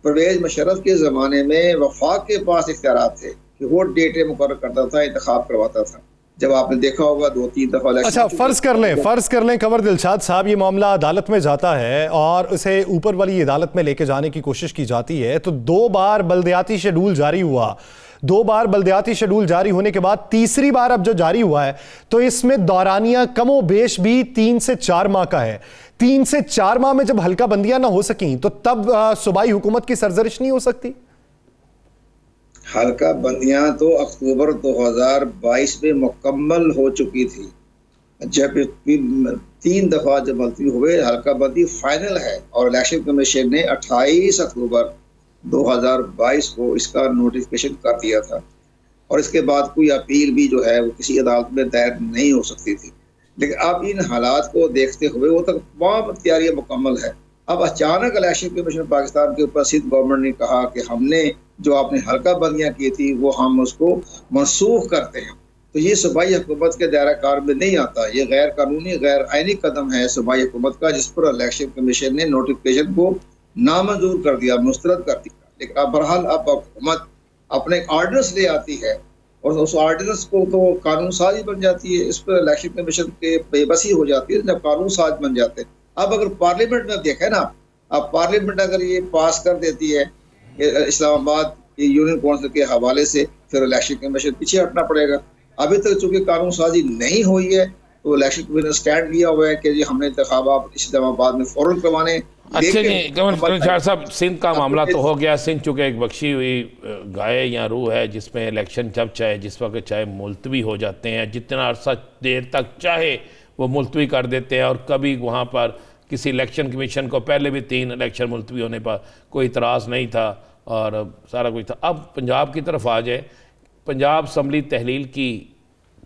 परवेज मुशर्रफ के ज़माने में वफाक के पास इख्तियार थे कि वो डेटे मुकर्रर करता था, इंतखाब करवाता था। जब आपने देखा होगा 2-3 दफा। अच्छा, फर्ज कर लें कंवर दिलशाद साहब, ये मामला अदालत में जाता है और उसे ऊपर वाली अदालत में लेके जाने की कोशिश की जाती है, तो 2 बार बल्दियाती शेड्यूल जारी हुआ, 2 बार बल्दियाती शेड्यूल जारी होने के बाद तीसरी बार अब जो जारी हुआ है तो इसमें दौरानिया कमो बेश भी 3 से 4 माह का है। 3 से 4 माह में जब हल्का बंदियां ना हो सकी तो तब सूबाई हुकूमत की सरजरिश नहीं हो सकती? हल्का बंदियां तो अक्टूबर 2022 में मुकम्मल हो चुकी थी। जब 3 दफा जब मुलतवी हुए, हल्का बंदी फाइनल है और इलेक्शन कमीशन ने 28 अक्टूबर 2022 को इसका नोटिफिकेशन कर दिया था और इसके बाद कोई अपील भी जो है वो किसी अदालत में दायर नहीं हो सकती थी। लेकिन अब इन हालात को देखते हुए वो तक तमाम तैयारियां मुकम्मल है। अब अचानक इलेक्शन कमीशन पाकिस्तान के ऊपर सिंध गवर्नमेंट ने कहा कि हमने जो आपने हल्का बंदियां की थी वो हम उसको मनसूख करते हैं, तो ये सूबाई हुकूमत के दायरा कार में नहीं आता। ये गैर कानूनी, गैर आईनी कदम है सूबाई हुकूमत का, जिस पर इलेक्शन कमीशन ने नोटिफिकेशन को नामंजूर कर दिया, मुस्तरद कर दिया। लेकिन अब बहरहाल अब हुकूमत अपने ऑर्डिनेंस ले आती है और उस ऑर्डिनेंस को तो कानून साजी बन जाती है। इस पर इलेक्शन कमीशन के बेबसी हो जाती है जब कानून साज बन जाते हैं। अब अगर पार्लियामेंट में देखें ना, अब पार्लियामेंट अगर ये पास कर देती है इस्लामाबाद यूनियन काउंसिल के हवाले से, फिर इलेक्शन कमीशन पीछे हटना पड़ेगा। अभी तक चूंकि कानून साजी नहीं हुई है तो इलेक्शन कमीशन ने स्टैंड लिया हुआ है कि जी हमने इंतखाबात इस्लामाबाद में फौरन करवाने। अच्छा जी, कंवर शाह साहब, सिंध का मामला तो हो गया। सिंध चूँकि एक बख्शी हुई गाय या रूह है जिसमें इलेक्शन जब चाहे जिस वक्त चाहे मुलतवी हो जाते हैं, जितना अरसा देर तक चाहे वो मुलतवी कर देते हैं और कभी वहाँ पर किसी इलेक्शन कमीशन को पहले भी 3 इलेक्शन मुलतवी होने पर कोई इतराज़ नहीं था और सारा कुछ था। अब पंजाब की तरफ आ जाए, पंजाब असम्बली तहलील की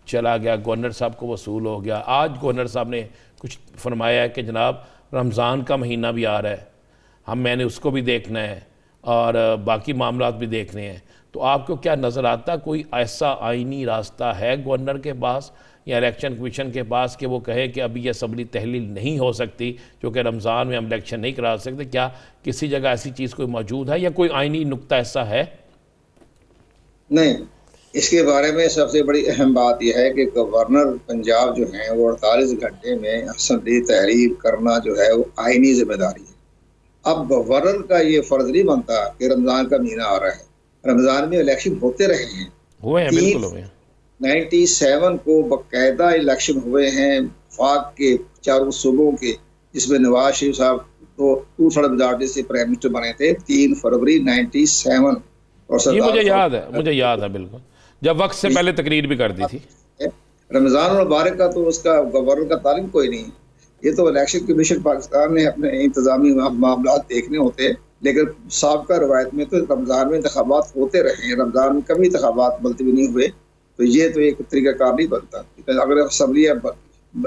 चला गया, गवर्नर साहब को वसूल हो गया। आज गवर्नर साहब ने कुछ फरमाया है कि जनाब रमज़ान का महीना भी आ रहा है, मैंने उसको भी देखना है और बाकी मामलात भी देखने हैं। तो आपको क्या नज़र आता, कोई ऐसा आइनी रास्ता है गवर्नर के पास या इलेक्शन कमीशन के पास कि वो कहे कि अभी ये असम्बली तहलील नहीं हो सकती क्योंकि रमज़ान में हम इलेक्शन नहीं करा सकते? क्या किसी जगह ऐसी चीज़ कोई मौजूद है या कोई आइनी नुक्ता ऐसा है? नहीं, इसके बारे में सबसे बड़ी अहम बात यह है कि गवर्नर पंजाब जो है वो 48 घंटे में असम्बली तहलील करना जो है वो आइनी जिम्मेदारी है। अब गवर्नर का ये फर्ज नहीं बनता कि रमज़ान का महीना आ रहा है, रमज़ान में इलेक्शन होते रहे हैं, हुए हैं, बिल्कुल हुए हैं। 97 को बकायदा इलेक्शन हुए हैं वफाक के 4 सूबों के, जिसमें नवाज शरीफ साहब तो 2/3 मेजॉरिटी से प्राइम मिनिस्टर बने थे 3 फरवरी 97। और ये मुझे याद है बिल्कुल, जब वक्त से पहले तकरीर भी कर दी थी। रमज़ान मुबारक का तो उसका गवर्नर का ताल्लुक कोई नहीं है। ये तो इलेक्शन कमीशन पाकिस्तान ने अपने इंतजामी मामला देखने होते हैं, लेकिन साबका रवायत में तो रमज़ान में इंतखाबात होते रहे हैं, रमज़ान में कभी इंतखाबात मुलतवी नहीं हुए। तो ये तो एक तरीक़ाकार नहीं बनता। अगर असम्बली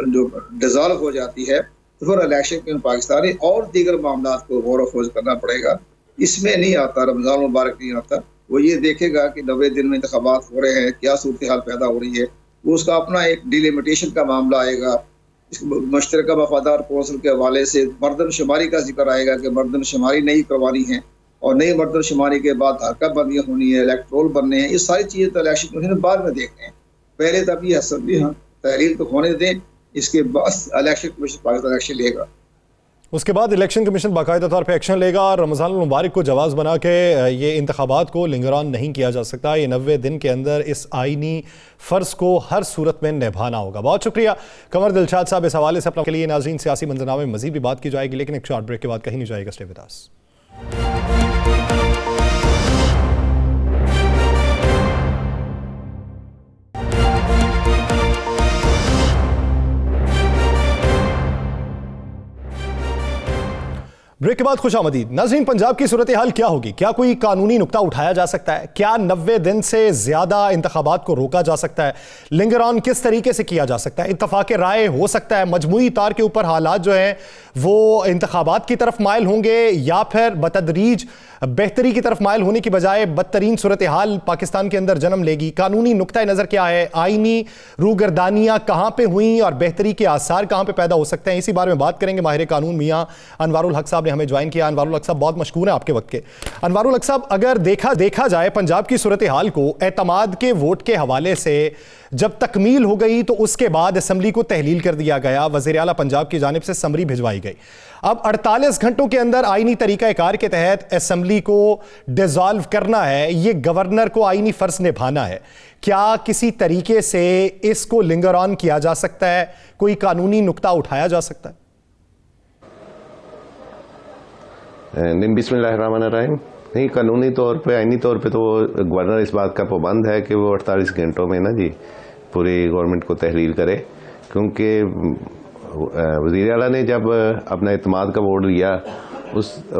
जो डिज़ॉल्व हो जाती है तो फिर इलेक्शन के पाकिस्तानी और दीगर मामला को गौर खोज करना पड़ेगा। इसमें नहीं आता, रमज़ान मुबारक नहीं आता। वो ये देखेगा कि 90 दिन में इंतखाबात हो रहे हैं, क्या सूरत हाल पैदा हो रही है, वो उसका अपना एक डिलिमिटेशन का मामला आएगा। मुश्तरका वफादार कौंसिल के हवाले से मर्दमशुमारी का जिक्र आएगा कि मर्दमशुमारी नहीं करवानी है और नई मर्दमशुमारी के बाद हल्का बंदियाँ होनी है, इलेक्ट्रोल बनने हैं। ये सारी चीज़ें तो इलेक्शन कमीशन बाद में देखते हैं, पहले तो अभी असम्बली तहलील तो होने दें, इसके बाद इलेक्शन कमीशन पाकिस्तान इलेक्शन लेगा। उसके बाद इलेक्शन कमीशन बाकायदा तौर पे एक्शन लेगा और रमज़ान मुबारक को जवाज़ बना के ये इंतखाबात को लिंगर ऑन नहीं किया जा सकता। ये 90 दिन के अंदर इस आइनी फ़र्ज़ को हर सूरत में निभाना होगा। बहुत शुक्रिया कमर दिलशाद साहब इस हवाले से अपने के लिए। नाज़रीन, सियासी मंजरनामे में मज़ीद भी बात की जाएगी, लेकिन एक शॉर्ट ब्रेक के बाद कहीं नहीं जाएगा। Stay with us. ब्रेक के बाद खुशामदीद। नाज़रीन, पंजाब की सूरत हाल क्या होगी? क्या कोई कानूनी नुक्ता उठाया जा सकता है? क्या 90 दिन से ज़्यादा इंतखाबात को रोका जा सकता है? लिंगर ऑन किस तरीके से किया जा सकता है? इत्तफाक राय हो सकता है? मजमूई तौर के ऊपर हालात जो हैं वो इंतखाबात की तरफ माइल होंगे या फिर बतदरीज बेहतरी की तरफ माइल होने की बजाय बदतरीन सूरत हाल पाकिस्तान के अंदर जन्म लेगी? कानूनी नुक्ता नज़र क्या है? आइनी रूगर्दानियाँ कहाँ पर हुई और बेहतरी के आसार कहाँ पर पैदा हो सकते हैं? इसी बारे में बात करेंगे। माहिर कानून मियाँ अनवारुल हक साहब ने हमें ज्वाइन किया। अनवारुल हक साहब बहुत मशहूर हैं आपके वक्त के। अनवारुल हक साहब, अगर देखा जाए पंजाब की सूरत हाल को एतमाद के वोट के हवाले से जब तकमील हो गई तो उसके बाद असम्बली को तहलील कर दिया गया, वज़ीर आला पंजाब की जानिब से समरी भिजवाई गई। अब 48 घंटों के अंदर आइनी तरीका कार के तहत असम्बली को डिसॉल्व करना है, ये गवर्नर को आइनी फर्ज निभाना है। क्या किसी तरीके से इसको लिंगर ऑन किया जा सकता है? कोई कानूनी नुक्ता उठाया जा सकता है? बिस्मिल्लाहिर्रहमानिर्रहीम। नहीं, कानूनी तौर पे, आइनी तौर पे तो गवर्नर इस बात का पाबंद है कि वो 48 घंटों में ना जी पूरी गवर्नमेंट को तहलील करे, क्योंकि वज़ीर आला ने जब अपना इत्मीनान का वोट लिया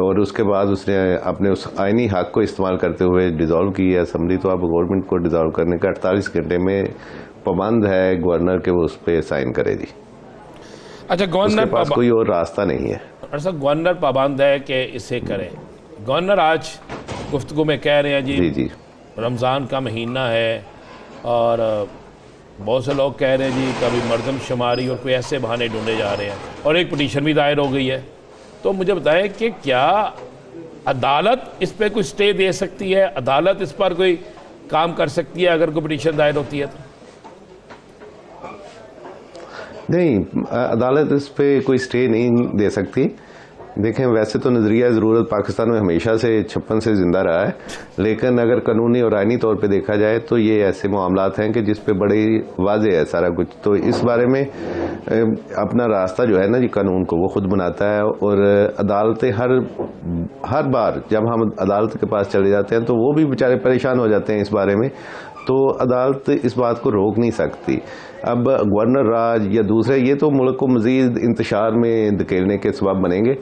और उसके बाद उसने अपने उस आइनी हक को इस्तेमाल करते हुए डिज़ोल्व की है असम्बली, तो अब गवर्नमेंट को डिज़ोल्व करने का 48 घंटे में पाबंद है गवर्नर के वो उस पर साइन करे जी। अच्छा, गवर्नर उसके पास कोई और रास्ता नहीं है। गवर्नर पाबंद है कि इसे करे। गवर्नर आज गुफ्तगू में कह रहे हैं जी रमज़ान का महीना है और बहुत से लोग कह रहे हैं जी कभी मरदमशुमारी और कोई ऐसे बहाने ढूंढे जा रहे हैं और एक पिटीशन भी दायर हो गई है। तो मुझे बताएं कि क्या अदालत इस पर कोई स्टे दे सकती है? अदालत इस पर कोई काम कर सकती है अगर कोई पिटीशन दायर होती है तो? नहीं, अदालत इस पे कोई स्टे नहीं दे सकती। देखें, वैसे तो नज़रिया ज़रूरत पाकिस्तान में हमेशा से 56 से ज़िंदा रहा है, लेकिन अगर कानूनी और आइनी तौर पे देखा जाए तो ये ऐसे मामलात हैं कि जिस पे बड़ी वाज़ेह है सारा कुछ। तो इस बारे में अपना रास्ता जो है ना जी कानून को वो खुद बनाता है, और अदालतें हर बार जब हम अदालत के पास चले जाते हैं तो वो भी बेचारे परेशान हो जाते हैं इस बारे में। तो अदालत इस बात को रोक नहीं सकती। अब गवर्नर राज या दूसरे ये तो मुल्क को मज़ीद इंतशार में धकेलने के सबब बनेंगे।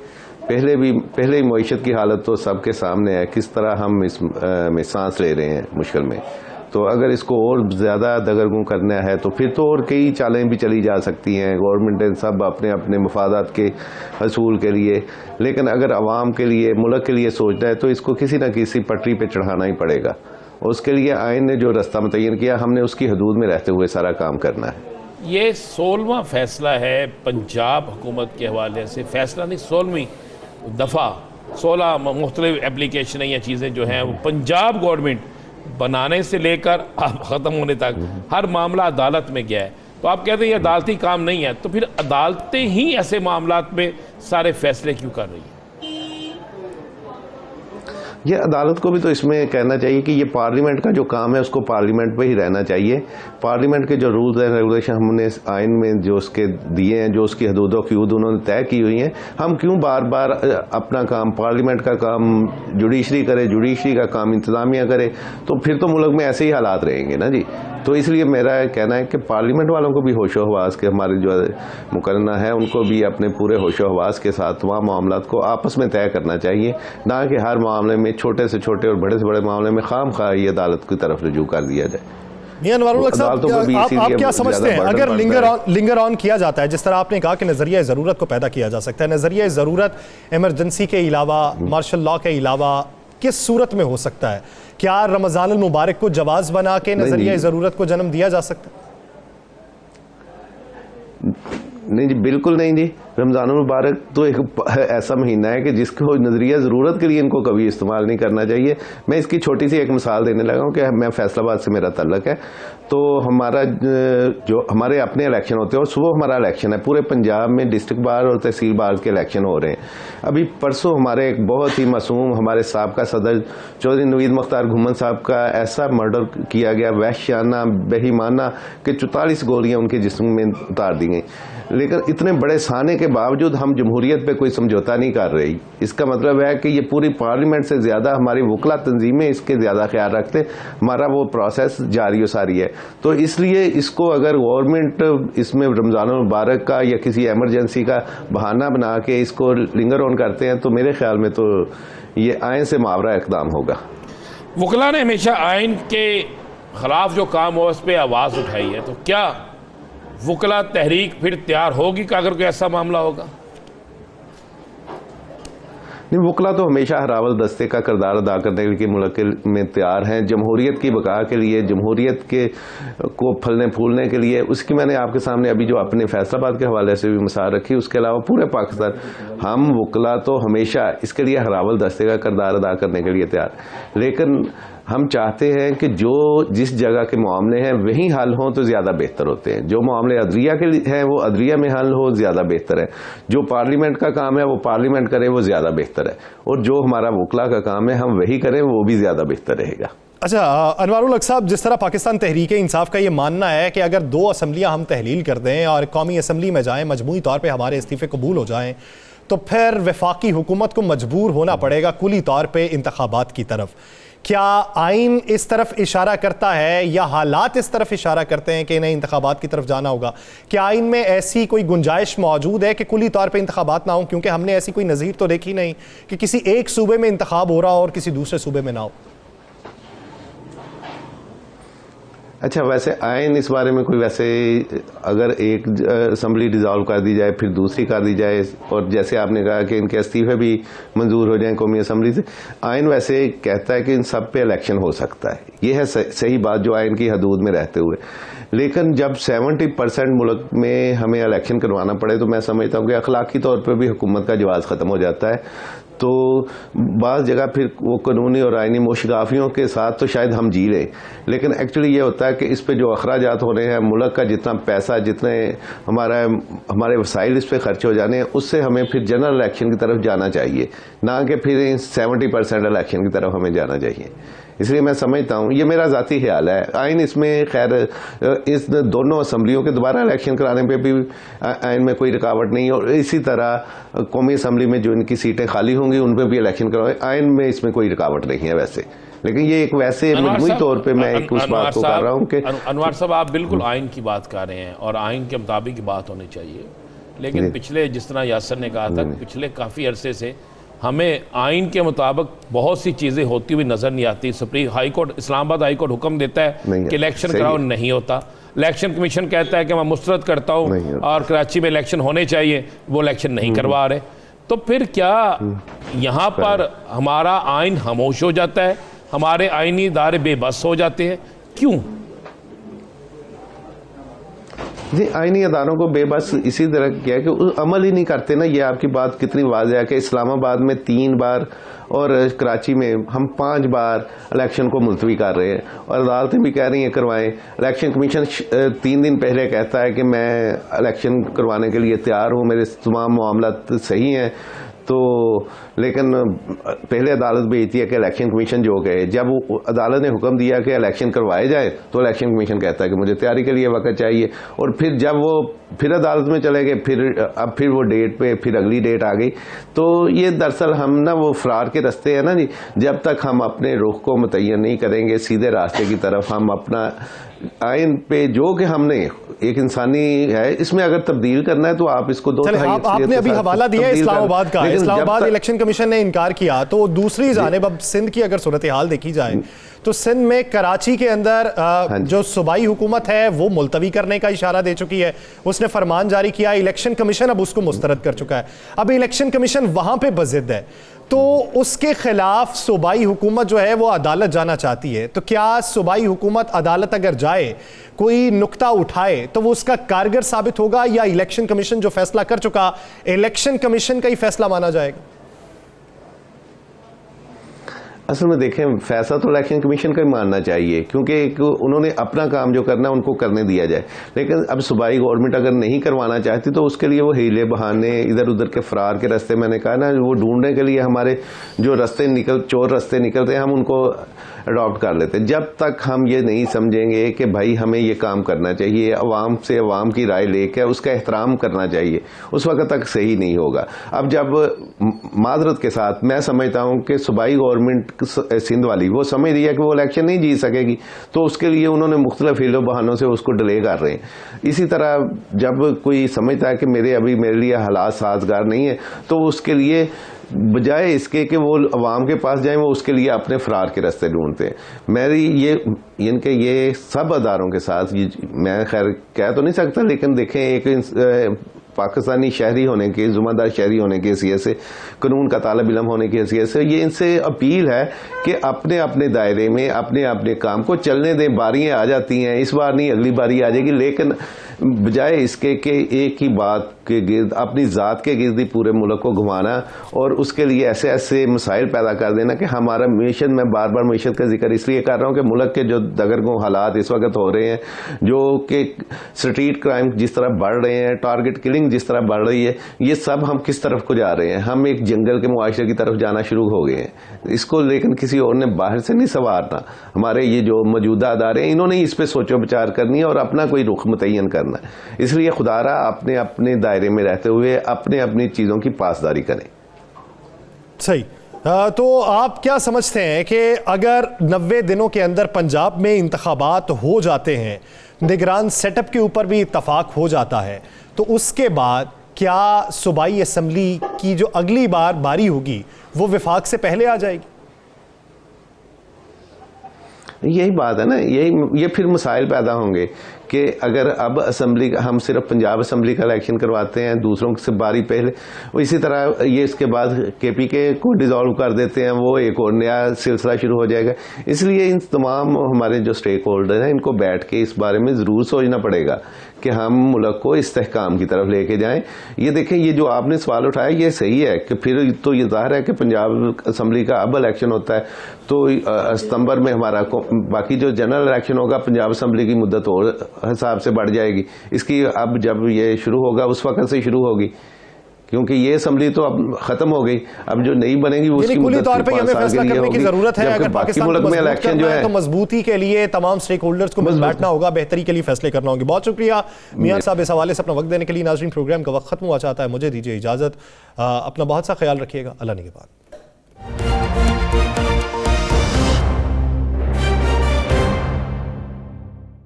पहले ही मईशत की हालत तो सबके सामने है, किस तरह हम इसमें सांस ले रहे हैं मुश्किल में। तो अगर इसको और ज़्यादा दगरगूं करना है तो फिर तो और कई चालें भी चली जा सकती हैं। गवर्नमेंट सब अपने अपने मफादात के हसूल के लिए, लेकिन अगर अवाम के लिए, मुल्क के लिए सोचना है तो इसको किसी न किसी पटरी पर चढ़ाना ही पड़ेगा। उसके लिए आइन ने जो रास्ता मुतय्यन किया, हमने उसकी हदूद में रहते हुए सारा काम करना है। ये 16वां फैसला है पंजाब हुकूमत के हवाले से। फैसला नहीं, 16वीं दफ़ा 16 मुख्तलिफ एप्लीकेशन या चीज़ें जो हैं वो पंजाब गवर्नमेंट बनाने से लेकर ख़त्म होने तक हर मामला अदालत में गया है। तो आप कहते हैं ये अदालती काम नहीं है, तो फिर अदालतें ही ऐसे मामलात में सारे फैसले क्यों कर रही हैं? ये अदालत को भी तो इसमें कहना चाहिए कि ये पार्लियामेंट का जो काम है उसको पार्लियामेंट पे ही रहना चाहिए। पार्लियामेंट के जो रूल्स एंड रेगुलेशन हमने आइन में जो उसके दिए हैं, जो उसकी हदूद क़यूद उन्होंने तय की हुई हैं, हम क्यों बार बार अपना काम, पार्लियामेंट का काम जुडिशरी करे, जुडिशरी का काम इंतज़ामिया करे? तो फिर तो मुल्क में ऐसे ही हालात रहेंगे ना जी। तो इसलिए मेरा कहना है कि पार्लियामेंट वालों को भी होशो हवास के, हमारे जो मुकर्रना है उनको भी अपने पूरे होशो हवास के साथ तमाम मामलात को आपस में तय करना चाहिए, ना कि हर मामले में, छोटे से छोटे और बड़े से बड़े मामले में खामखा ये अदालत की तरफ रुजू कर दिया जाए। मियां अनवारुल हक साहब, आप क्या समझते हैं अगर लिंगर ऑन किया जाता है, जिस तरह आपने कहा कि नजरिया ज़रूरत को पैदा किया जा सकता है, नजरिया ज़रूरत इमरजेंसी के अलावा, मार्शल लॉ के अलावा किस सूरत में हो सकता है? क्या रमज़ान मुबारक को जवाज़ बना के नजरिया ज़रूरत को जन्म दिया जा सकता है? नहीं जी, बिल्कुल नहीं जी। रमज़ान मुबारक तो एक ऐसा महीना है कि जिसको नज़रिया ज़रूरत के लिए इनको कभी इस्तेमाल नहीं करना चाहिए। मैं इसकी छोटी सी एक मिसाल देने लगा हूँ कि मैं फैसलाबाद से मेरा तल्लक है, तो हमारा जो हमारे अपने इलेक्शन होते हैं और सुबह हमारा इलेक्शन है, पूरे पंजाब में डिस्ट्रिक्ट बार और तहसील बार के इलेक्शन हो रहे हैं। अभी परसों हमारे एक बहुत ही मासूम हमारे साबका सदर चौधरी नवीद मुख्तार घुमन साहब का ऐसा मर्डर किया गया, वहशियाना बेईमाना, कि 44 गोलियां उनके जिस्म में उतार दी गई। लेकिन इतने बड़े साने के बावजूद हम जमहूरियत पे कोई समझौता नहीं कर रही। इसका मतलब है कि ये पूरी पार्लियामेंट से ज़्यादा हमारी वकला तंजीमें इसके ज़्यादा ख्याल रखते, हमारा वो प्रोसेस जारी व सारी है। तो इसलिए इसको अगर गवर्नमेंट इसमें रमज़ान मुबारक का या किसी एमरजेंसी का बहाना बना के इसको लिंगर ऑन करते हैं, तो मेरे ख्याल में तो ये आइन से मुआवरा इकदाम होगा। वकला ने हमेशा आइन के खिलाफ जो काम हो उस पर आवाज़ उठाई है, तो क्या वकला तहरीक फिर तैयार होगी कि अगर कोई ऐसा मामला होगा? नहीं, वकला तो हमेशा हरावल दस्ते का किरदार अदा करने के लिए मुल्क में तैयार हैं, जमहूरियत की बका के लिए, जमहूरियत के को फलने फूलने के लिए। उसकी मैंने आपके सामने अभी जो अपने फैसलाबाद के हवाले से भी मिसाल रखी, उसके अलावा पूरे पाकिस्तान हम वकला तो हमेशा इसके लिए हरावल दस्ते का किरदार अदा करने के लिए तैयार। लेकिन हम चाहते हैं कि जो जिस जगह के मामले हैं वहीं हल हों तो ज़्यादा बेहतर होते हैं। जो मामले अदरिया के लिए हैं वो अदरिया में हल हो, ज़्यादा बेहतर है। जो पार्लियामेंट का काम है वो पार्लियामेंट करे, वो ज़्यादा बेहतर है। और जो हमारा वकला का काम है हम वही करें, वो भी ज़्यादा बेहतर रहेगा। अच्छा अनवारुल हक साहब, जिस तरह पाकिस्तान तहरीक इंसाफ का ये मानना है कि अगर 2 असम्बलियाँ हम तहलील कर दें और कौमी असम्बली में जाएँ, मजमूई तौर पर हमारे इस्तीफ़े कबूल हो जाएँ, तो फिर वफाकी हुकूमत को मजबूर होना पड़ेगा कुली तौर पर इंतखाबात की तरफ। क्या आइन इस तरफ इशारा करता है या हालात इस तरफ इशारा करते हैं कि इन्हें इंतखाबात की तरफ जाना होगा? क्या आइन में ऐसी कोई गुंजाइश मौजूद है कि कुली तौर पे इंतखाबात ना हो? क्योंकि हमने ऐसी कोई नज़ीर तो देखी नहीं कि किसी एक सूबे में इंतखाब हो रहा हो और किसी दूसरे सूबे में ना हो। अच्छा, वैसे आइन इस बारे में कोई वैसे अगर एक असम्बली डिज़ोल्व कर दी जाए फिर दूसरी कर दी जाए और जैसे आपने कहा कि इनके इस्तीफे भी मंजूर हो जाएं कौमी असम्बली से, आइन वैसे कहता है कि इन सब पे इलेक्शन हो सकता है। ये है सही बात जो आइन की हदूद में रहते हुए। लेकिन जब 70% मुल्क में हमें इलेक्शन करवाना पड़े तो मैं समझता हूँ कि अखलाकी तौर पर भी हुकूमत का जवाज़ ख़त्म हो जाता है। तो बाज़ जगह फिर वो कानूनी और आइनी मोशगाफियों के साथ तो शायद हम जी लें, लेकिन एक्चुअली ये होता है कि इस पे जो अखराजात हो रहे हैं, मुल्क का जितना पैसा, जितने हमारे वसाइल इस पे खर्च हो जाने हैं, उससे हमें फिर जनरल इलेक्शन की तरफ जाना चाहिए, ना कि फिर 70% इलेक्शन की तरफ हमें जाना चाहिए। इसलिए मैं समझता हूँ, ये मेरा ज़ाती ख्याल है। आइन इसमें खैर इस दोनों असम्बलियों के दोबारा इलेक्शन कराने पे भी आइन में कोई रुकावट नहीं, और इसी तरह कौमी असम्बली में जो इनकी सीटें खाली होंगी उन पर भी इलेक्शन करवाए, आइन में इसमें कोई रुकावट नहीं है वैसे। लेकिन ये एक वैसे मजमूई तौर पे मैं एक उस बात को कर रहा हूँ कि अनवार साहब आप बिल्कुल आइन की बात कर रहे हैं और आइन के मुताबिक बात होनी चाहिए। लेकिन पिछले, जिस तरह यासर ने कहा था, पिछले काफ़ी अरसे से हमें आइन के मुताबिक बहुत सी चीज़ें होती हुई नज़र नहीं आती। Supreme high court, Islamabad high court हुक्म देता है कि इलेक्शन कराओ, नहीं होता। इलेक्शन कमीशन कहता है कि मैं मुस्तरद करता हूँ और कराची में इलेक्शन होने चाहिए, वो इलेक्शन नहीं करवा रहे। तो फिर क्या यहाँ पर हमारा आइन खामोश हो जाता है, हमारे आइनी इदारे बेबस हो जाते हैं? क्यों जी? आइनी अदारों को बेबस इसी तरह किया कि अमल ही नहीं करते ना। ये आपकी बात कितनी वाज़ेह है कि इस्लामाबाद में 3 बार और कराची में हम 5 बार इलेक्शन को मुलतवी कर रहे हैं और अदालतें भी कह रही हैं करवाएं। इलेक्शन कमीशन 3 दिन पहले कहता है कि मैं इलेक्शन करवाने के लिए तैयार हूँ, मेरे तमाम मामला सही हैं। तो लेकिन पहले अदालत भेजती है कि इलेक्शन कमीशन जो गए, जब वो अदालत ने हुक्म दिया कि इलेक्शन करवाए जाए तो इलेक्शन कमीशन कहता है कि मुझे तैयारी के लिए वक्त चाहिए। और फिर जब वो फिर अदालत में चले गए, फिर वो डेट पे फिर अगली डेट आ गई। तो ये दरअसल हम ना वो फरार के रास्ते हैं ना जी। जब तक हम अपने रुख को मुतय्यन नहीं करेंगे सीधे रास्ते की तरफ, हम अपना आइन पे जो कि हमने एक इंसानी है इसमें अगर तब्दील करना है तो आप इसको आपने अभी हवाला दिया इस्लामाबाद का। इस्लामाबाद इलेक्शन कमीशन ने इनकार किया। तो दूसरी जानिब अब सिंध की अगर सूरत हाल देखी जाए तो सिंध में कराची के अंदर जो सूबाई हुकूमत है वो मुलतवी करने का इशारा दे चुकी है, उसने फरमान जारी किया। इलेक्शन कमीशन अब उसको मुस्तरद कर चुका है। अब इलेक्शन कमीशन वहां पे बज़िद है। तो उसके खिलाफ सूबाई हुकूमत जो है वो अदालत जाना चाहती है, तो क्या सूबाई हुकूमत अदालत अगर जाए, कोई नुक्ता उठाए, तो वो उसका कारगर साबित होगा या इलेक्शन कमीशन जो फैसला कर चुका, इलेक्शन कमीशन का ही फैसला माना जाएगा? असल में देखें, फैसला तो इलेक्शन कमीशन का ही मानना चाहिए, क्योंकि उन्होंने अपना काम जो करना है उनको करने दिया जाए। लेकिन अब सूबाई गवर्नमेंट अगर नहीं करवाना चाहती तो उसके लिए वो हीले बहाने, इधर उधर के फरार के रास्ते, मैंने कहा ना, वो ढूंढने के लिए हमारे जो चोर रास्ते निकलते हैं, हम उनको अडॉप्ट कर लेते हैं। जब तक हम ये नहीं समझेंगे कि भाई हमें ये काम करना चाहिए, अवाम से अवाम की राय लेकर उसका एहतराम करना चाहिए, उस वक्त तक सही नहीं होगा। अब जब माजरत के साथ मैं समझता हूं कि सूबाई गवर्नमेंट सिंध वाली वो समझ रही है कि वो इलेक्शन नहीं जीत सकेगी, तो उसके लिए उन्होंने मुख्तलिफ हीलो बहानों से उसको डिले कर रहे हैं। इसी तरह जब कोई समझता है कि मेरे लिए हालात साजगार नहीं है, तो उसके लिए बजाय इसके कि वो अवाम के पास जाएं, वो उसके लिए अपने फरार के रास्ते ढूंढते हैं। मेरी ये सब अदारों के साथ, मैं खैर कह तो नहीं सकता, लेकिन देखें, एक पाकिस्तानी शहरी होने के, जुम्मेदार शहरी होने की हैसियत से, कानून का तालिब इल्म होने की हैसियत से, ये इनसे अपील है कि अपने अपने दायरे में अपने अपने काम को चलने दें। बारियां आ जाती हैं, इस बार नहीं अगली बारी आ जाएगी, लेकिन बजाय इसके कि एक ही बात के गिर्द, अपनी ज़ात के गिर्द ही पूरे मुल्क को घुमाना और उसके लिए ऐसे ऐसे मसाइल पैदा कर देना कि हमारा मीशत, मैं बार बार मीशत का जिक्र इसलिए कर रहा हूँ कि मुल्क के जो दगरगों हालात इस वक्त हो रहे हैं, जो कि स्ट्रीट क्राइम जिस तरह बढ़ रहे हैं, टारगेट किलिंग जिस तरह बढ़ रही है, ये सब हम किस तरफ को जा रहे हैं? हम एक जंगल के मुआशरे की तरफ जाना शुरू हो गए हैं। इसको लेकिन किसी और ने बाहर से नहीं संवारना, हमारे ये जो मौजूदा अदारे हैं, इन्होंने इस पर सोचो विचार करनी है और अपना कोई रुख मुतय्यन करना। इसलिए खुदारा अपने अपने दायरे में रहते हुए अपने अपनी चीजों की पासदारी करें। सही। तो आप क्या समझते हैं कि अगर 90 दिनों के अंदर पंजाब में इंतखाबात हो जाते हैं, निगरान सेटअप के ऊपर भी इत्तफाक हो जाता है, तो उसके बाद क्या सूबाई असम्बली की जो अगली बार बारी होगी वो विफाक से पहले आ जाएगी? यही बात है ना, ये फिर मसाइल पैदा होंगे कि अगर अब असम्बली, हम सिर्फ पंजाब असम्बली का इलेक्शन करवाते हैं दूसरों से बारी पहले, इसी तरह ये इसके बाद KPK को डिसॉल्व कर देते हैं, वो एक और नया सिलसिला शुरू हो जाएगा। इसलिए इन तमाम हमारे जो स्टेक होल्डर हैं, इनको बैठ के इस बारे में ज़रूर सोचना पड़ेगा कि हम मुल्क को इस्तेहकाम की तरफ लेके जाएं। ये देखें, ये जो आपने सवाल उठाया ये सही है कि फिर तो ये जाहिर है कि पंजाब असम्बली का अब इलेक्शन होता है, तो सितंबर में हमारा बाकी जो जनरल इलेक्शन होगा पंजाब असम्बली की मुद्दत और हिसाब से बढ़ जाएगी। इसकी अब जब ये शुरू होगा उस वक्त से शुरू होगी, क्योंकि ये असम्बली तो अब खत्म हो गई, अब जो नहीं बनेगी उसकी मुद्दत तौर पे हमें फैसला करने की जरूरत है। अगर पाकिस्तान मुल्क में इलेक्शन जो है तो मजबूती के लिए तमाम स्टेक होल्डर्स को बैठना होगा, बेहतरी के लिए फैसले करना होंगे। बहुत शुक्रिया मियां साहब इस हवाले से अपना वक्त देने के लिए। नाज़रीन, प्रोग्राम का वक्त खत्म हुआ चाहता है, मुझे दीजिए इजाजत। अपना बहुत सा ख्याल रखिएगा। अल्लाह निगहबान।